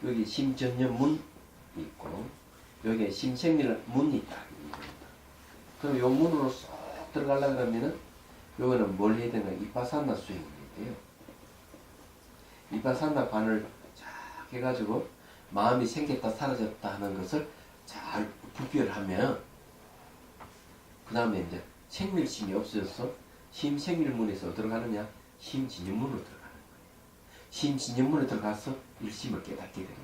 여기 심전념문 있고 여기에 심생밀 문이 있다. 그럼 요 문으로 쏙 들어가려고 그러면은 요거는 뭘 해야 되나 이파산나 수행인데요. 이파산나 관을 쫙 해가지고 마음이 생겼다 사라졌다 하는 것을 잘 분별하면 그 다음에 이제 생밀심이 없어져서 심생밀문에서 들어가느냐 심진념문으로 들어가는 거예요. 심진념문에 들어가서 일심을 깨닫게 되는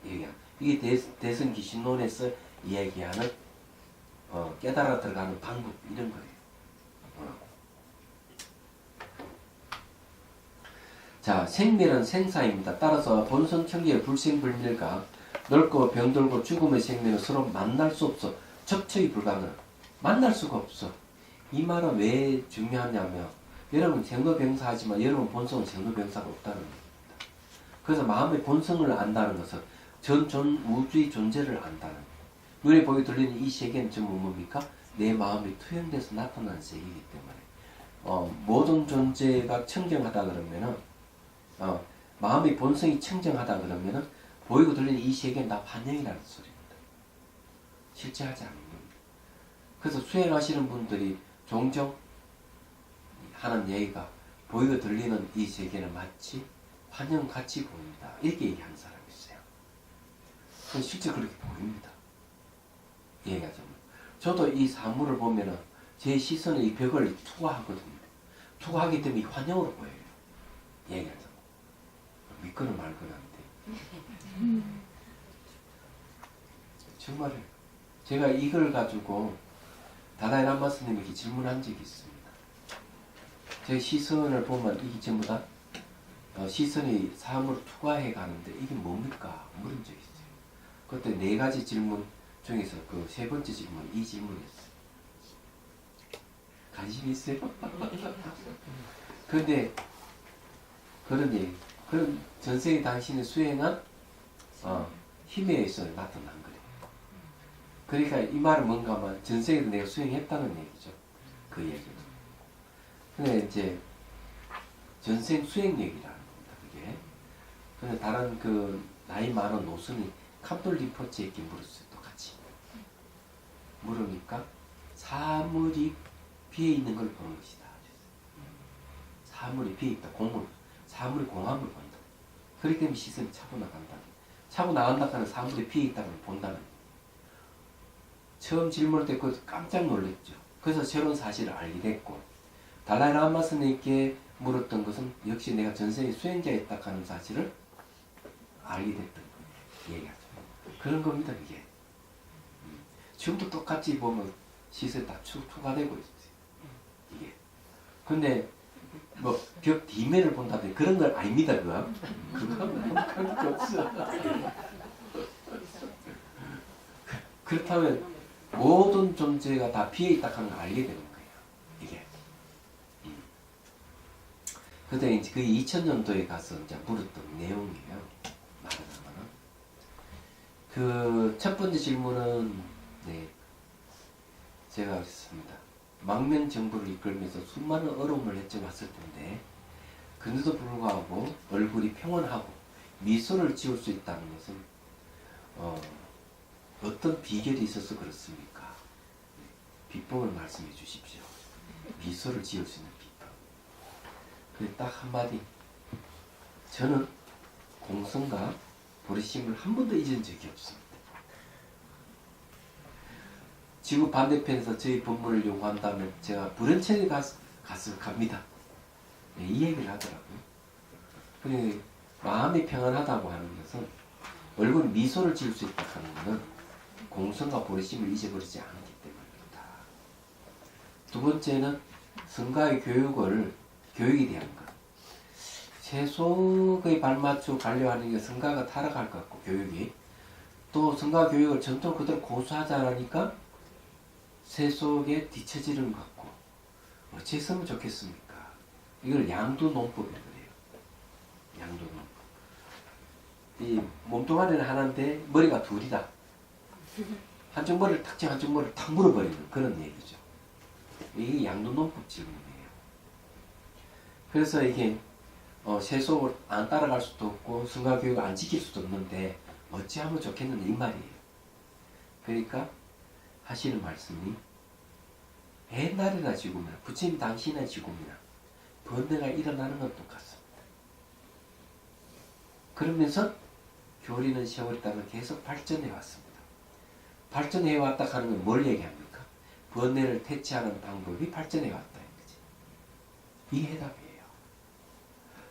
겁니다. 이게 대승기신론에서 이야기하는 깨달아 들어가는 방법 이런 거예요. 자, 생멸은 생사입니다. 따라서 본성 청기의 불생불멸과 넓고 병들고 죽음의 생명은 서로 만날 수 없어. 접촉이 불가능. 만날 수가 없어. 이 말은 왜 중요하냐면 여러분 생로병사하지만 여러분 본성은 생로병사가 없다는 겁니다. 그래서 마음의 본성을 안다는 것은 전 우주의 존재를 안다는 거예요. 눈에 보이 들리는 이 세계는 전부 뭡니까? 내 마음이 투영돼서 나타나는 세계이기 때문에 모든 존재가 청정하다 그러면은 마음의 본성이 청정하다 그러면은 보이고 들리는 이 세계는 다 환영이라는 소리입니다. 실제 하지 않는 겁니다. 그래서 수행하시는 분들이 종종 하는 얘기가 보이고 들리는 이 세계는 마치 환영같이 보인다. 이렇게 얘기하는 사람이 있어요. 실제 그렇게 보입니다. 얘기하자면. 저도 이 사물을 보면은 제 시선에 이 벽을 투과하거든요. 투과하기 때문에 이 환영으로 보여요. 얘기하자면. 믿거나 말거나 한데. 정말요. 제가 이걸 가지고 다다이 라마 스님에게 질문한 적이 있습니다. 제 시선을 보면 이게 전부 다 시선이 사물을 투과해 가는데 이게 뭡니까? 물은 적이 있어요. 그때 4가지 질문 중에서 그 3번째 질문, 이 질문이었어요. 관심 있어요? 그런데 그런 얘기, 그런 전생에 당신의 수행은 힘에 의해서 나타난 거예요. 그러니까 이 말은 뭔가 하면 전생에도 내가 수행했다는 얘기죠. 그 얘기는. 근데 이제 전생 수행 얘기라는 겁니다. 그게. 근데 다른 그 나이 많은 노선이 캄돌 림포체에게 물었어요. 똑같이. 물으니까 사물이 비어 있는 걸 보는 것이다. 사물이 비어 있다. 사물이 공함을 본다. 그렇기 때문에 시선이 차고 나간다. 차고 나간다 하는 사물이 비어 있다는 걸 본다는 거예요. 처음 질문을 듣고 깜짝 놀랐죠. 그래서 새로운 사실을 알게 됐고 달라이 라마 스님께 물었던 것은 역시 내가 전생에 수행자였다 하는 사실을 알게 됐던 거예요. 얘기하죠. 그런 겁니다. 이게. 지금도 똑같이 보면 시선이 다 투과되고 있어요. 이게. 근데 뭐 벽 뒷면을 본다든지 그런 건 아닙니다. 그거는 그런 게 없어. 그렇다면 모든 존재가 다 비어있다 하는 걸 알게 되는 거예요. 이게. 그때 이제 그 2000년도에 가서 이제 물었던 내용이에요. 말하자면은. 그 첫 번째 질문은, 네. 제가 그랬습니다. 망명 정부를 이끌면서 수많은 어려움을 헤쳐왔을 텐데, 그런데도 불구하고 얼굴이 평온하고 미소를 지을 수 있다는 것은, 어떤 비결이 있어서 그렇습니까? 비법을 말씀해 주십시오. 미소를 지을 수 있는 비법. 그 딱 한마디. 저는 공성과 보리심을 한 번도 잊은 적이 없습니다. 지구 반대편에서 저희 법문을 요구한다면 제가 불연천에 가서 갑니다. 네, 이 얘기를 하더라고요. 그래, 마음이 평안하다고 하는 것은 얼굴 미소를 지을 수 있다 하는 것은 공성과 보리심을 잊어버리지 않기 때문입니다. 두 번째는 성가의 교육에 대한 것. 세속에 발맞추고 가려하는 게 성가가 타락할 것 같고, 교육이. 또 성가 교육을 전통 그대로 고수하지 않으니까 세속에 뒤처지는 것 같고, 어찌 했으면 좋겠습니까? 이걸 양두논법이라고 해요. 양두논법. 이 몸뚱아리는 하나인데 머리가 둘이다. 한쪽 머리를 탁 치고 한쪽 머리를 탁 물어버리는 그런 얘기죠. 이게 양두논법 질문이에요. 그래서 이게 세속을 안 따라갈 수도 없고 성가교육을 안 지킬 수도 없는데 어찌하면 좋겠는데 이 말이에요. 그러니까 하시는 말씀이 옛날이나 지금이나 부처님 당시나 지금이나 번뇌가 일어나는 건 똑같습니다. 그러면서 교리는 세월에 따라 계속 발전해 왔습니다. 발전해 왔다 하는 건 뭘 얘기합니까? 번뇌를 퇴치하는 방법이 발전해 왔다는 거지. 이게 해답이에요.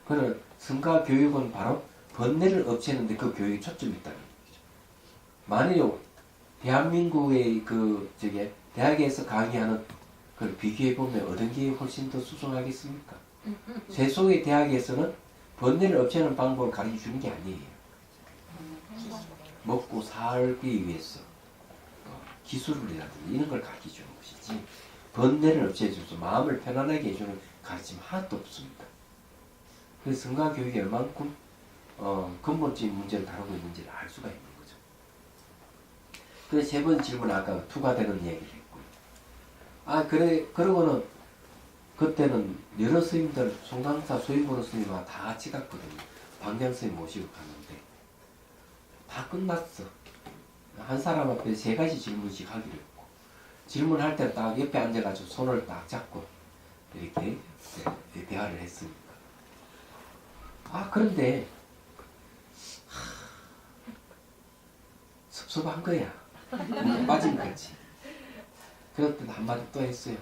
그러나 성가 교육은 바로 번뇌를 없애는데 그 교육이 초점이 있다는 거죠. 만일 대한민국의 대학에서 강의하는 걸 비교해 보면 어떤 게 훨씬 더 수성하겠습니까? 세속의 대학에서는 번뇌를 없애는 방법을 가르쳐 주는 게 아니에요. 먹고 살기 위해서 기술이라든지 이런 걸 가르쳐 주는 것이지 번뇌를 없애줘서 마음을 편안하게 해주는 가르침 하나도 없습니다. 그래서 성가교육이 얼만큼 근본적인 문제를 다루고 있는지를 알 수가 있는 거죠. 그래서 세 번째 질문 아까 투과되는 얘기를 했고요. 그러고는 그때는 여러 스님들, 송강사 소인보로 스님과 다 같이 갔거든요. 방경 스님 모시고 갔는데 다 끝났어. 한 사람 앞에 세 가지 질문씩 하기로 했고 질문할 때 딱 옆에 앉아가지고 손을 딱 잡고 이렇게 대화를 했으니까. 그런데 섭섭한 거야. 빠진 거지. 그랬더니 한마디 또 했어요.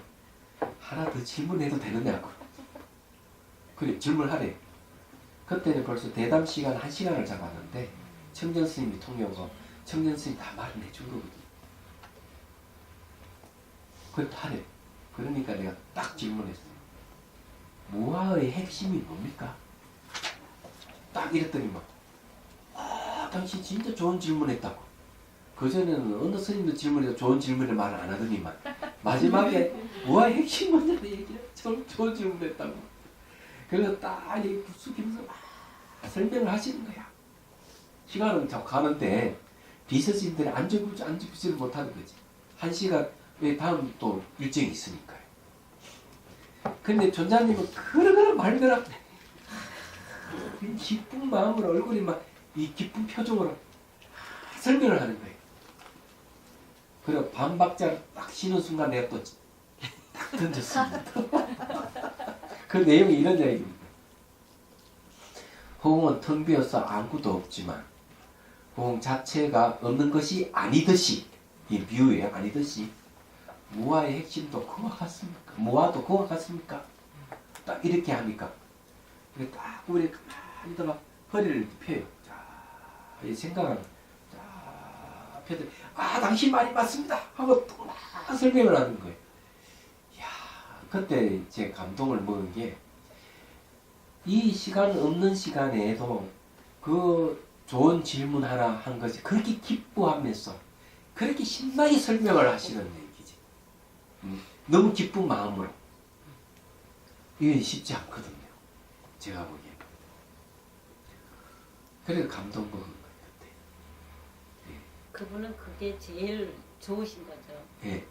하나 더 질문해도 되느냐고. 그래, 질문하래. 그때는 벌써 대담 시간 1시간을 잡았는데 청전 스님이 통역하고 청전 스님이 다 말을 해준 거거든. 그걸 하래. 그러니까 내가 딱 질문했어. 무아의 핵심이 뭡니까? 딱 이랬더니 당신 진짜 좋은 질문했다고. 그전에는 어느 스님도 질문해도 좋은 질문을 말 안 하더니만 마지막에 무아의 핵심 뭔지 얘기해. 좋은 질문했다고. 그래서 딱 이렇게 숙이면서 막 설명을 하시는 거야. 시간은 저 가는데 비서진들이 앉아보지를 못하는 거지. 1시간 왜 다음 또 일정이 있으니까요. 근데 존자님은 그러거나 말거나 기쁜 마음으로 얼굴이 막 이 기쁜 표정으로 설명을 하는 거예요. 그리고 반박자를 딱 쉬는 순간 내가 또 딱 던졌습니다. 그 내용이 이런 이야기입니다. 호응은 텅 비어서 아무것도 없지만 호응 자체가 없는 것이 아니듯이, 이 비유예요. 아니듯이 무아의 핵심도 그와 같습니까? 무아도 그와 같습니까? 딱 이렇게 하니까 딱 우리 가만히 있다가 허리를 펴요. 자, 이 생각을 자 펴더니 당신 말이 맞습니다 하고 또 막 설명을 하는 거예요. 이야, 그때 제 감동을 먹은 게 이 시간 없는 시간에도 그 좋은 질문 하나 한 것이 그렇게 기뻐하면서 그렇게 신나게 설명을 하시는 얘기지. 너무 기쁜 마음으로. 이게 쉽지 않거든요. 제가 보기에. 그래서 감동 먹은 거예요. 그때. 예. 그분은 그게 제일 좋으신 거죠. 예.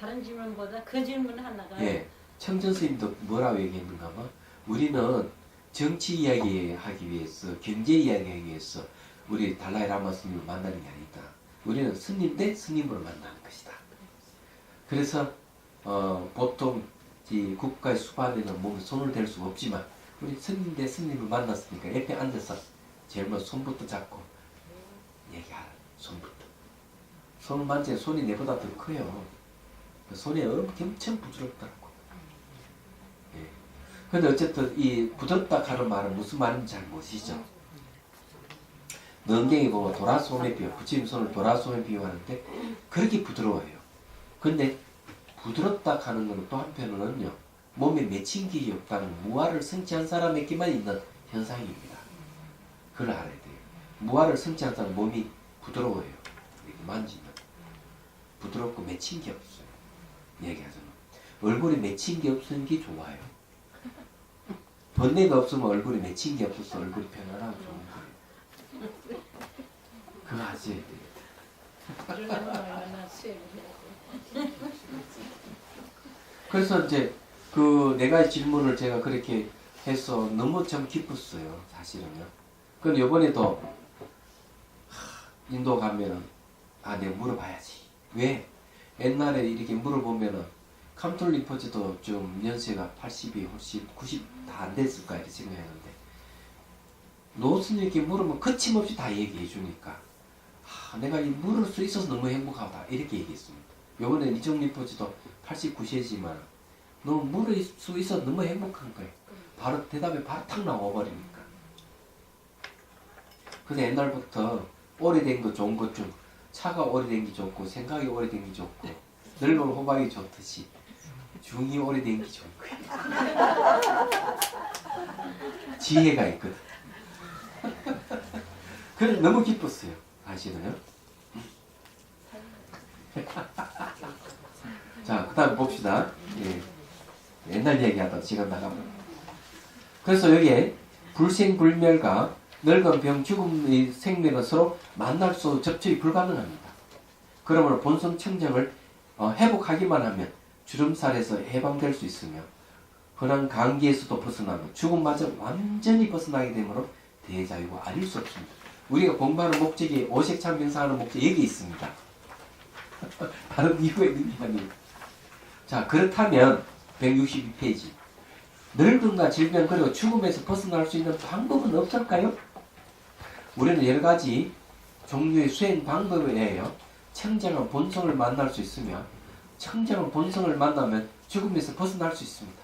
다른 질문보다 그 질문 하나가 예. 청전 스님도 뭐라고 얘기했는가 하면 우리는 정치 이야기 하기 위해서, 경제 이야기 하기 위해서 우리 달라이 라마 스님을 만나는 게 아니다. 우리는 스님 대 스님으로 만나는 것이다. 그래서 보통 이 국가의 수반에는 몸에 손을 댈 수가 없지만 우리 스님 대 스님을 만났으니까 옆에 앉아서 제일 먼저 손부터 잡고 얘기하라. 손부터. 손을 만지면 손이 내보다 더 커요. 손이 엄청 부드럽더라고. 예. 근데 어쨌든 이 부드럽다 하는 말은 무슨 말인지 잘 모르시죠? 능경에 보면 도라솜에 비유, 부처님 손을 도라솜에 비유하는데 그렇게 부드러워요. 근데 부드럽다 하는 것은 또 한편으로는요, 몸에 맺힌 게 없다는 무아를 성취한 사람에게만 있는 현상입니다. 그걸 알아야 돼요. 무아를 성취한 사람은 몸이 부드러워요. 이렇게 만지면. 부드럽고 맺힌 게 없어요. 얘기하자면. 얼굴에 맺힌 게 없는 게 좋아요. 번뇌가 없으면 얼굴에 맺힌 게 없어서 얼굴이 편안하고 좋은 거예요. 그거 아셔야 돼요. 그러려면 얼마나 수행을 해야 돼. 그래서 이제 그 네 가지 질문을 제가 그렇게 해서 너무 참 기뻤어요. 사실은요. 근데 이번에도 인도 가면은 내가 물어봐야지. 왜? 옛날에 이렇게 물어보면은 캄톨 림포체도 좀 연세가 80이 훨씬 90 다 안 됐을까 이렇게 생각했는데 노스님께 물으면 거침없이 다 얘기해 주니까 내가 이 물을 수 있어서 너무 행복하다 이렇게 얘기했습니다. 요번에 이정 림포체도 89세지만 너무 물을 수 있어서 너무 행복한 거예요. 바로 대답이 바로 탁 나와버리니까. 그래서 옛날부터 오래된 거 좋은 것 중 차가 오래된 게 좋고 생각이 오래된 게 좋고 늙은 호박이 좋듯이 중이 오래된 게 좋은 거예요. 지혜가 있거든. 그래 너무 기뻤어요. 사실은요. 자, 그 다음 봅시다. 예. 옛날 얘기하다 시간 나가면. 그래서 여기에 불생불멸과 늙은 병 죽음의 생명은 서로 만날 수 접촉이 불가능합니다. 그러므로 본성 청정을 회복하기만 하면 주름살에서 해방될 수 있으며 흔한 감기에서도 벗어나며 죽음마저 완전히 벗어나게 되므로 대자유가 아닐 수 없습니다. 우리가 공부하는 목적이 오색찬명상하는 목적이 여기 있습니다. 다른 이유가 있는 게 아니에요. 자, 그렇다면 162페이지 늙음과 질병 그리고 죽음에서 벗어날 수 있는 방법은 없을까요? 우리는 여러 가지 종류의 수행 방법에 의하여 청정한 본성을 만날 수 있으며 청정한 본성을 만나면 죽음에서 벗어날 수 있습니다.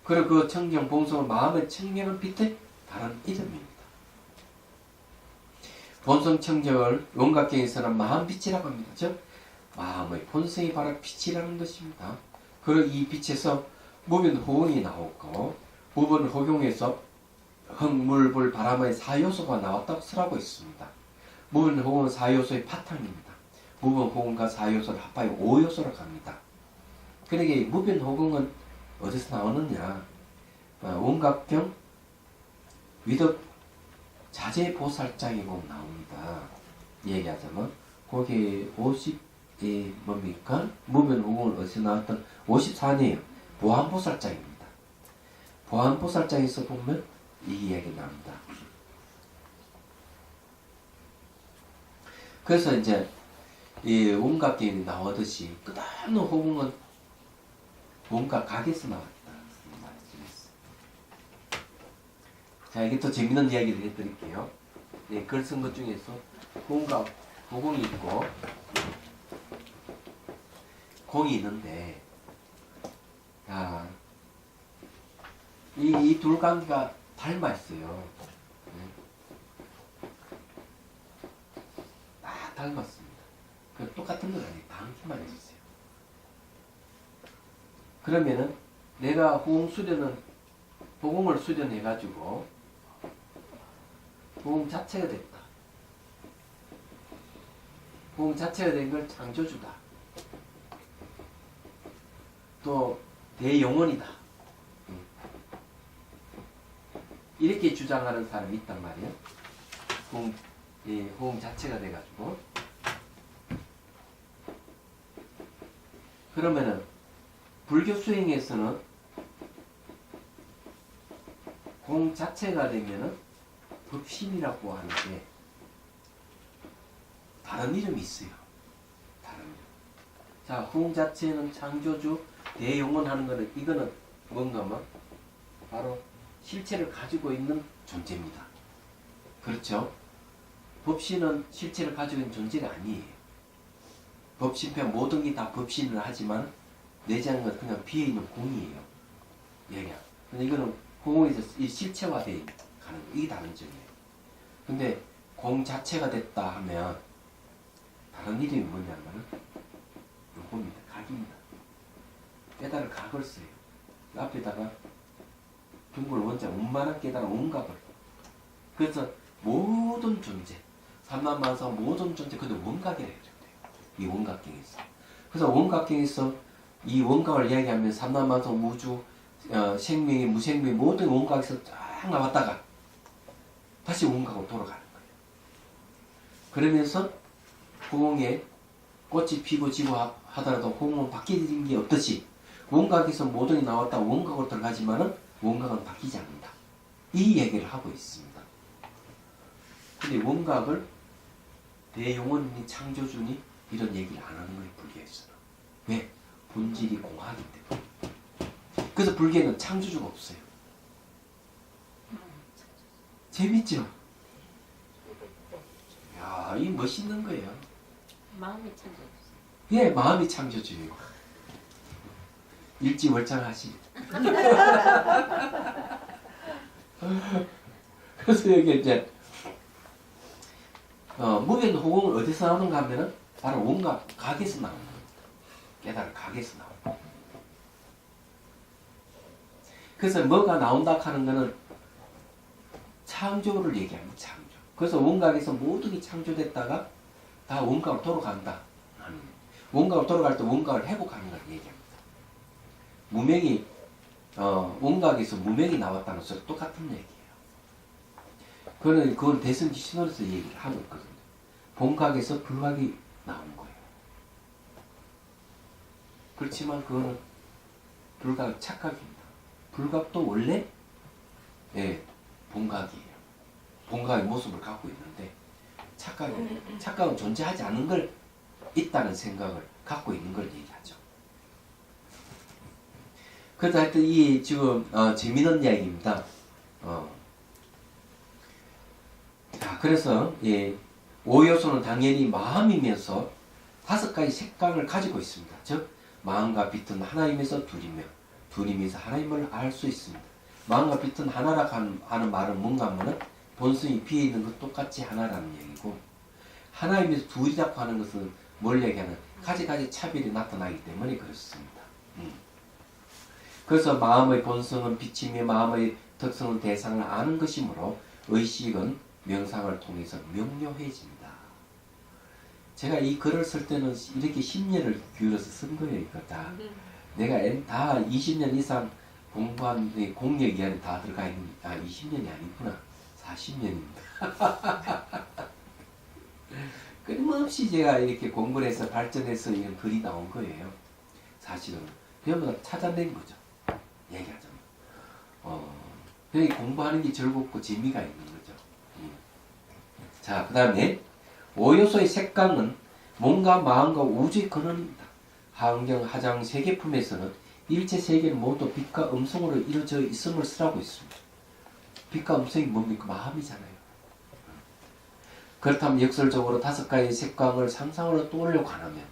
그리고 그 청정 본성을 마음의 청명한 빛의 다른 이름입니다. 본성 청정을 원각경에서는 마음빛이라고 합니다. 즉 마음의 본성이 바로 빛이라는 것입니다. 그리고 이 빛에서 무변호응이 나오고 무변호응에서 흙물불 바람의 4요소가 나왔다고 설하고 있습니다. 무변호응은 4요소의 바탕입니다. 무변호응과 4요소를 합하여 5요소로 갑니다. 그러니까 무변호응은 어디서 나오느냐? 원각경 위덕 자재보살장에 보면 나옵니다. 얘기하자면 거기 50이 뭡니까? 무변호응은 어디서 나왔던 54네요. 보안보살장입니다. 보안보살장에서 보면 이 이야기 나옵니다. 그래서 이제 이 원각경이 나오듯이 끝없는 호응은 원각 각에서 나왔다. 자, 이게 또 재밌는 이야기를 해드릴게요. 예, 글 쓴 것 중에서 호응각, 호응이 있고 공이 있는데 자, 이 둘 관계가 닮아 있어요. 딱 닮았습니다. 똑같은 건 아니에요. 방기만 해주세요. 그러면은 내가 호응 수련은 호응을 수련해가지고 호응 자체가 됐다. 호응 자체가 된 걸 창조주다. 또 대영원이다. 이렇게 주장하는 사람이 있단 말이에요. 호응 자체가 돼가지고. 그러면은 불교 수행에서는 호응 자체가 되면은 법신이라고 하는데 다른 이름이 있어요. 다른 이름. 자, 호응 자체는 창조주, 대영원 하는 거는 이거는 뭔가 뭐 바로 실체를 가지고 있는 존재입니다. 그렇죠? 법신은 실체를 가지고 있는 존재가 아니에요. 법신편 모든 게 다 법신을 하지만 내장은 그냥 비어있는 공이에요. 얘가. 근데 이거는 공에서 이 실체화되어 가는 거. 이게 다른 점이에요. 근데 공 자체가 됐다 하면 다른 이름이 뭐냐면 요겁니다. 각입니다. 깨달을 각을 써요. 앞에다가 중국을 원자 운만한 깨달은 온각을. 그래서 모든 존재, 삼만만상 모든 존재, 그것도 원각이라 해야 돼요. 이 원각경에서. 그래서 원각경에서 이 원각을 이야기하면 삼만만상 우주, 생명이 무생명이 모든 원각에서 쫙 나왔다가 다시 원각으로 돌아가는 거예요. 그러면서 호응에 꽃이 피고 지고 하더라도 호응은 바뀌는 게 없듯이 원각에서 모든이 나왔다 원각으로 들어가지만은 원각은 바뀌지 않는다. 이 얘기를 하고 있습니다. 근데 원각을 대용원이 창조주니 이런 얘기를 안 하는 거예요. 불교에서는. 왜? 본질이 공하기 때문에. 그래서 불교에는 창조주가 없어요. 재밌죠? 야, 이 멋있는 거예요. 마음이 창조주. 예, 마음이 창조주예요. 일지월장하시. 그래서 여기 이제 무변 호응을 어디서 나오는가 하면은 바로 원각 각에서 나오는 겁니다. 깨달을 각에서 나오는. 그래서 뭐가 나온다 하는 거는 창조를 얘기합니다. 창조. 그래서 원각에서 모든 게 창조됐다가 다 원각으로 돌아간다. 원각으로 돌아갈 때 원각을 회복하는 걸 얘기합니다. 무명이 원각에서 무명이 나왔다는 소리 똑같은 얘기예요. 그건 대승지 신론에서 얘기를 하고 있거든요. 본각에서 불각이 나온 거예요. 그렇지만 그거는 불각 착각입니다. 불각도 원래 본각이에요. 본각의 모습을 갖고 있는데 착각이에요. 착각은 존재하지 않는 걸 있다는 생각을 갖고 있는 걸 얘기하죠. 그래서 하여튼 이 지금 재미있는 이야기입니다. 자, 그래서 오요소는 당연히 마음이면서 5가지 색감을 가지고 있습니다. 즉 마음과 빛은 하나이면서 둘이면서 하나임을 알 수 있습니다. 마음과 빛은 하나라 하는 말은 뭔가 하면은 본성이 비에 있는 것 똑같이 하나라는 얘기고, 하나이면서 둘이라고 하는 것은 뭘 얘기하는 가지 차별이 나타나기 때문에 그렇습니다. 그래서 마음의 본성은 빛이며 마음의 특성은 대상을 아는 것이므로 의식은 명상을 통해서 명료해집니다. 제가 이 글을 쓸 때는 이렇게 10년을 기울여서 쓴 거예요. 이거 다. 내가 다 20년 이상 공부한 공력이 안에 다 들어가 있는, 20년이 아니구나. 40년입니다. 끊임없이 제가 이렇게 공부를 해서 발전해서 이런 글이 나온 거예요. 사실은. 그러면 찾아낸 거죠. 얘기하자면. 그러니까 공부하는 게 즐겁고 재미가 있는 거죠. 자, 그 다음에 오요소의 색감은 몸과 마음과 우주의 근원입니다. 하은경 하장 세계품에서는 일체 세계는 모두 빛과 음성으로 이루어져 있음을 쓰라고 있습니다. 빛과 음성이 뭡니까? 마음이잖아요. 그렇다면 역설적으로 5가지 색감을 상상으로 떠올려 관하면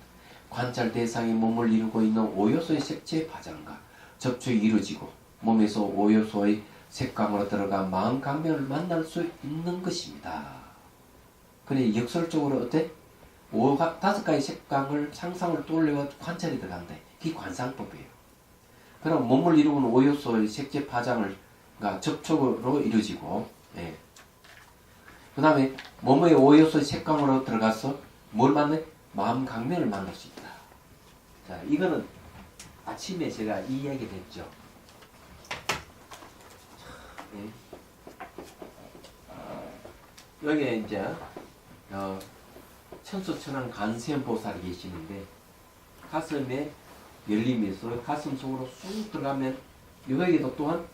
관찰 대상이 몸을 이루고 있는 오요소의 색채 파장과 접촉이 이루어지고 몸에서 오요소의 색감으로 들어가 마음 강면을 만날 수 있는 것입니다. 그래 역설적으로 어때? 5가지 색감을 상상을 떠올려 관찰이 들어간다. 그게 관상법이에요. 그럼 몸을 이루는 오요소의 색채 파장을 접촉으로 이루어지고, 그 다음에 몸의 오요소의 색감으로 들어가서 뭘 만나? 마음 강면을 만날 수 있다. 자, 이거는 아침에 제가 이 이야기를 했죠. 여기에 이제 천수천왕 간세음보살이 계시는데 가슴에 열림에서 가슴 속으로 쑥 들어가면 여기에도 또한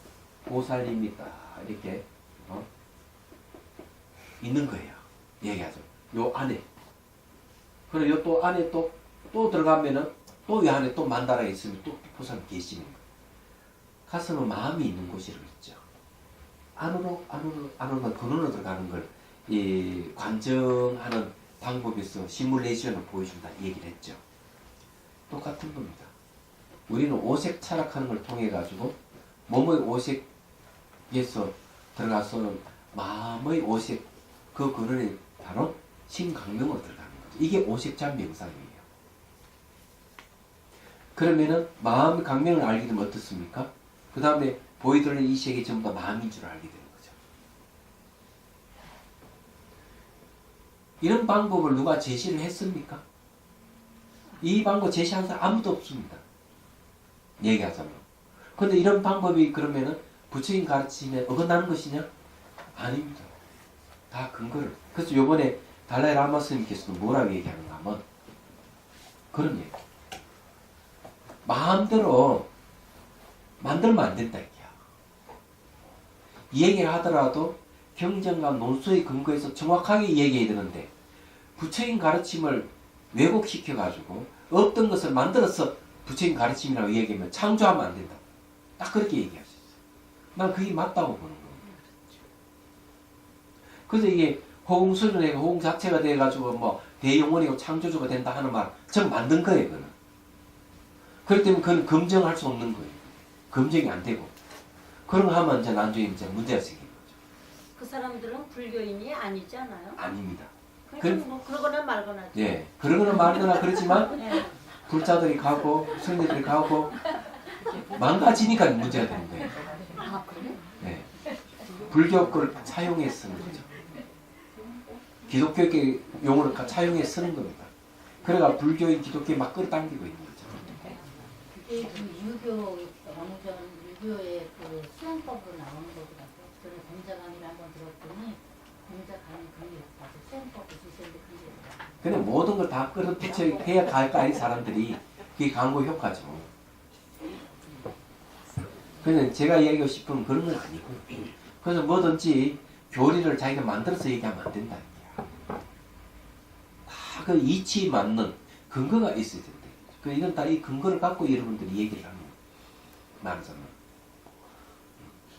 보살님이 딱 이렇게 있는 거예요. 얘기하죠. 요 안에. 그리고 요 또 안에 또 들어가면은 또 이 안에 또 만다라 있으면 또 보살님 계시는 거예요. 가슴은 마음이 있는 곳이라고 했죠. 안으로 근원으로 들어가는 걸 관정하는 방법에서 시뮬레이션을 보여준다 얘기를 했죠. 똑같은 겁니다. 우리는 오색 철학하는 걸 통해 가지고 몸의 오색에서 들어가서 마음의 오색 그 근원이 바로 신강명으로 들어가는 거죠. 이게 오색자 명상이에요. 그러면은 마음 강명을 알게 되면 어떻습니까? 그 다음에 보이들은 이 세계 전부 다 마음인 줄 알게 되는 거죠. 이런 방법을 누가 제시를 했습니까? 이 방법 제시한 사람 아무도 없습니다. 얘기하자면. 그런데 이런 방법이 그러면은 부처님 가르침에 어긋나는 것이냐? 아닙니다. 다 근거를. 그래서 요번에 달라이 라마 스님께서도 뭐라고 얘기하는가 하면 그런 얘기. 마음대로 만들면 안 된다 얘기야. 이 얘기를 하더라도 경전과 논수의 근거에서 정확하게 얘기해야 되는데 부처님 가르침을 왜곡시켜가지고 없던 것을 만들어서 부처님 가르침이라고 얘기하면 창조하면 안 된다. 딱 그렇게 얘기할 수 있어요. 난 그게 맞다고 보는 겁니다. 그래서 이게 호응 수준에 호응 자체가 돼가지고 뭐 대영원이고 창조주가 된다 하는 말 전 만든 거예요. 그거는. 그렇기 때문에 그건 검증할 수 없는 거예요. 검증이 안 되고 그런 거 하면 이제 나중에 이제 문제가 생기는 거죠. 그 사람들은 불교인이 아니잖아요. 아닙니다. 그러니까 뭐 그러거나 말거나. 예, 그러거나 말거나 그렇지만 네. 불자들이 가고 성녀들이 가고 망가지니까 문제가 되는 거예요. 아 그래? 네. 불교 걸 차용해 쓰는 거죠. 기독교계 용어를 차용해 쓰는 겁니다. 그래가 불교인 기독교에 막 끌어당기고 있는 거죠. 그게 그 유교 왕전 유교의 그 수행법으로 나오는 거더라고요. 저는 공자강의를 한번 들었더니 공자강의 그게 있어서 수행법을 주시는데 그게 있더라고요. 근데 모든 걸 다 끌어붙여 해야 갈까 이 사람들이 그게 광고 효과죠. 그냥 제가 얘기하고 싶은 그런 건 아니고 그래서 뭐든지 교리를 자기가 만들어서 얘기하면 안 된다. 다 그 이치 맞는 근거가 있어야 된다. 그 이건 다 이 근거를 갖고 여러분들이 얘기를 하는 말이잖아요.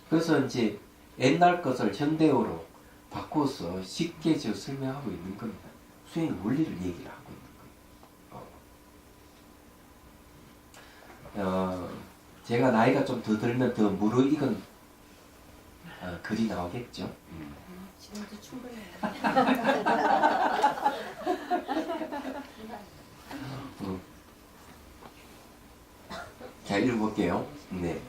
그래서 이제 옛날 것을 현대어로 바꿔서 쉽게 저 설명하고 있는 겁니다. 수행 원리를 얘기를 하고 있는 거예요. 제가 나이가 좀 더 들면 더 무르익은 글이 나오겠죠. 지금도 충분해요. 자, 읽어볼게요. 네.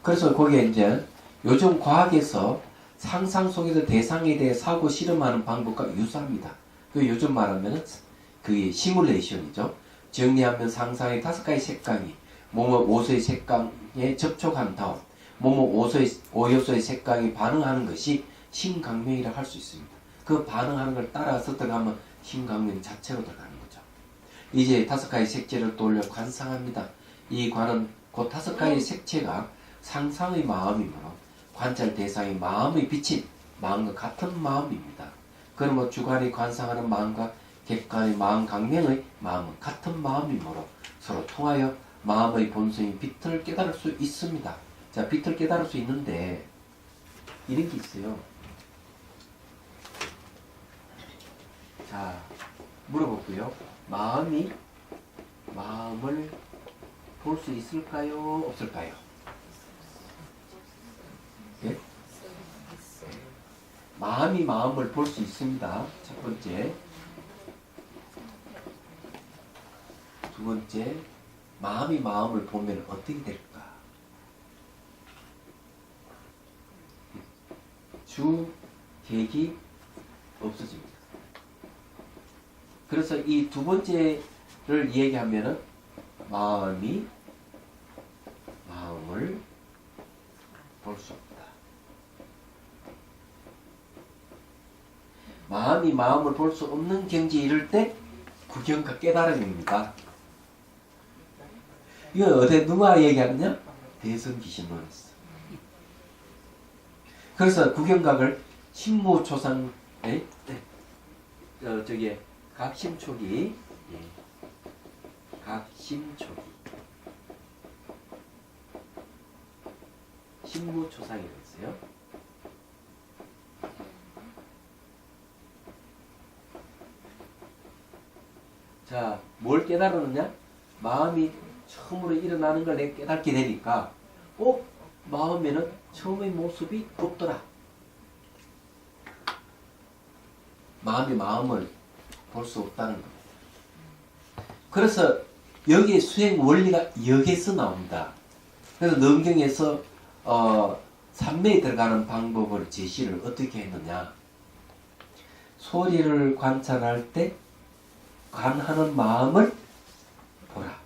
그래서 거기에 이제 요즘 과학에서 상상 속에서 대상에 대해 사고 실험하는 방법과 유사합니다. 그 요즘 말하면 그게 시뮬레이션이죠. 정리하면 상상의 5가지 색감이 뭐뭐 오소의 색감에 접촉한 다음 뭐뭐 오요소의 색감이 반응하는 것이 신강명이라고 할 수 있습니다. 그 반응하는 걸 따라서 들어가면 신강명 자체로 들어가는 거죠. 이제 5가지 색채를 돌려 관상합니다. 이 관은 그 5가지 색채가 상상의 마음이므로 관찰 대상의 마음의 비친 마음과 같은 마음입니다. 그러므로 주관이 관상하는 마음과 객관의 마음 강명의 마음은 같은 마음이므로 서로 통하여 마음의 본성인 빛을 깨달을 수 있습니다. 자, 빛을 깨달을 수 있는데 이런 게 있어요. 자, 물어볼게요. 마음이 마음을 볼 수 있을까요? 없을까요? 예? 마음이 마음을 볼 수 있습니다. 첫 번째. 두 번째, 마음이 마음을 보면 어떻게 될까? 주객이 없어집니다. 그래서 이 두 번째를 얘기하면은 마음이 마음을 볼 수 없다. 마음이 마음을 볼 수 없는 경지에 이를 때 구경과 깨달음입니다. 이거 어디 누가 얘기하느냐? 대성귀신론에서. 그래서 구경각을 신무초상에 저기 각심초기 각심초기 신무초상이라고 있어요. 자, 뭘 깨달았느냐? 마음이 처음으로 일어나는 걸 내가 깨닫게 되니까 마음에는 처음의 모습이 없더라. 마음이 마음을 볼 수 없다는 겁니다. 그래서 여기에 수행 원리가 여기에서 나옵니다. 그래서 넘경에서 삼매에 들어가는 방법을 제시를 어떻게 했느냐. 소리를 관찰할 때 관하는 마음을 보라.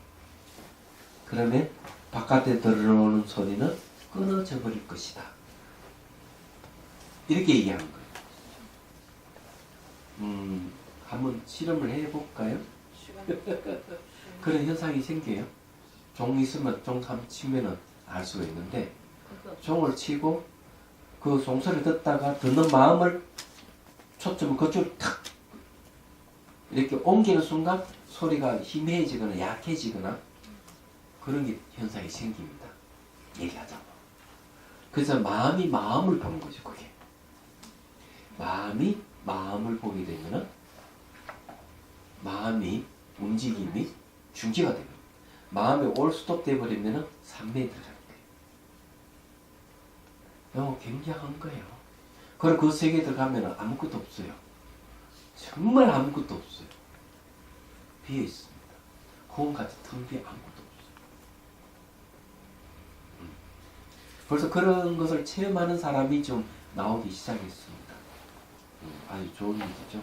그러면 바깥에 들어오는 소리는 끊어져 버릴 것이다. 이렇게 얘기하는 거예요. 한번 실험을 해볼까요? 그런 현상이 생겨요. 종 있으면 종 한번 치면은 알 수가 있는데 종을 치고 그 종소리를 듣다가 듣는 마음을 초점을 그쪽으로 탁 이렇게 옮기는 순간 소리가 희미해지거나 약해지거나 그런 게 현상이 생깁니다. 얘기하자고. 그래서 마음이 마음을 보는 거죠. 그게. 마음이 마음을 보게 되면은 마음이 움직임이 중지가 됩니다. 마음이 올스톱 돼버리면은 삼매에 들어가는 거예요. 굉장한 거예요. 그리고 그 세계에 들어가면은 아무것도 없어요. 정말 아무것도 없어요. 비어 있습니다. 공같이 텅 비어 아무것도 없어요. 벌써 그런 것을 체험하는 사람이 좀 나오기 시작했습니다. 아주 좋은 일이죠.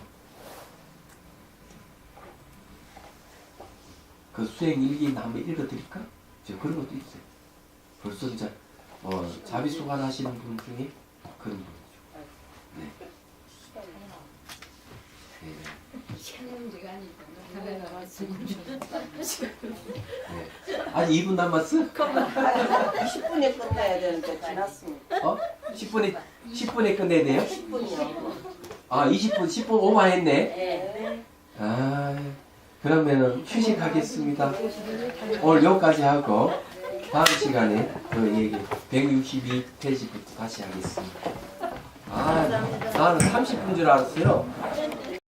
그 수행 일기 한번 읽어드릴까? 저 그런 것도 있어요. 벌써 이제 자비수관 하시는 분 중에 그런 분이죠. 네. 네. 시간 문제가 아니니까 내가 나왔으니까. 네. 아직 2분 남았어? 10분에 끝나야 되는데 지났습니다. 10분에 끝내야 돼요? 10분이요. 아, 10분 오버했네. 네. 아, 그러면은 휴식하겠습니다. 오늘 여기까지 하고 다음 시간에 그 얘기 162페이지부터 다시 하겠습니다. 아, 나는 30분 줄 알았어요.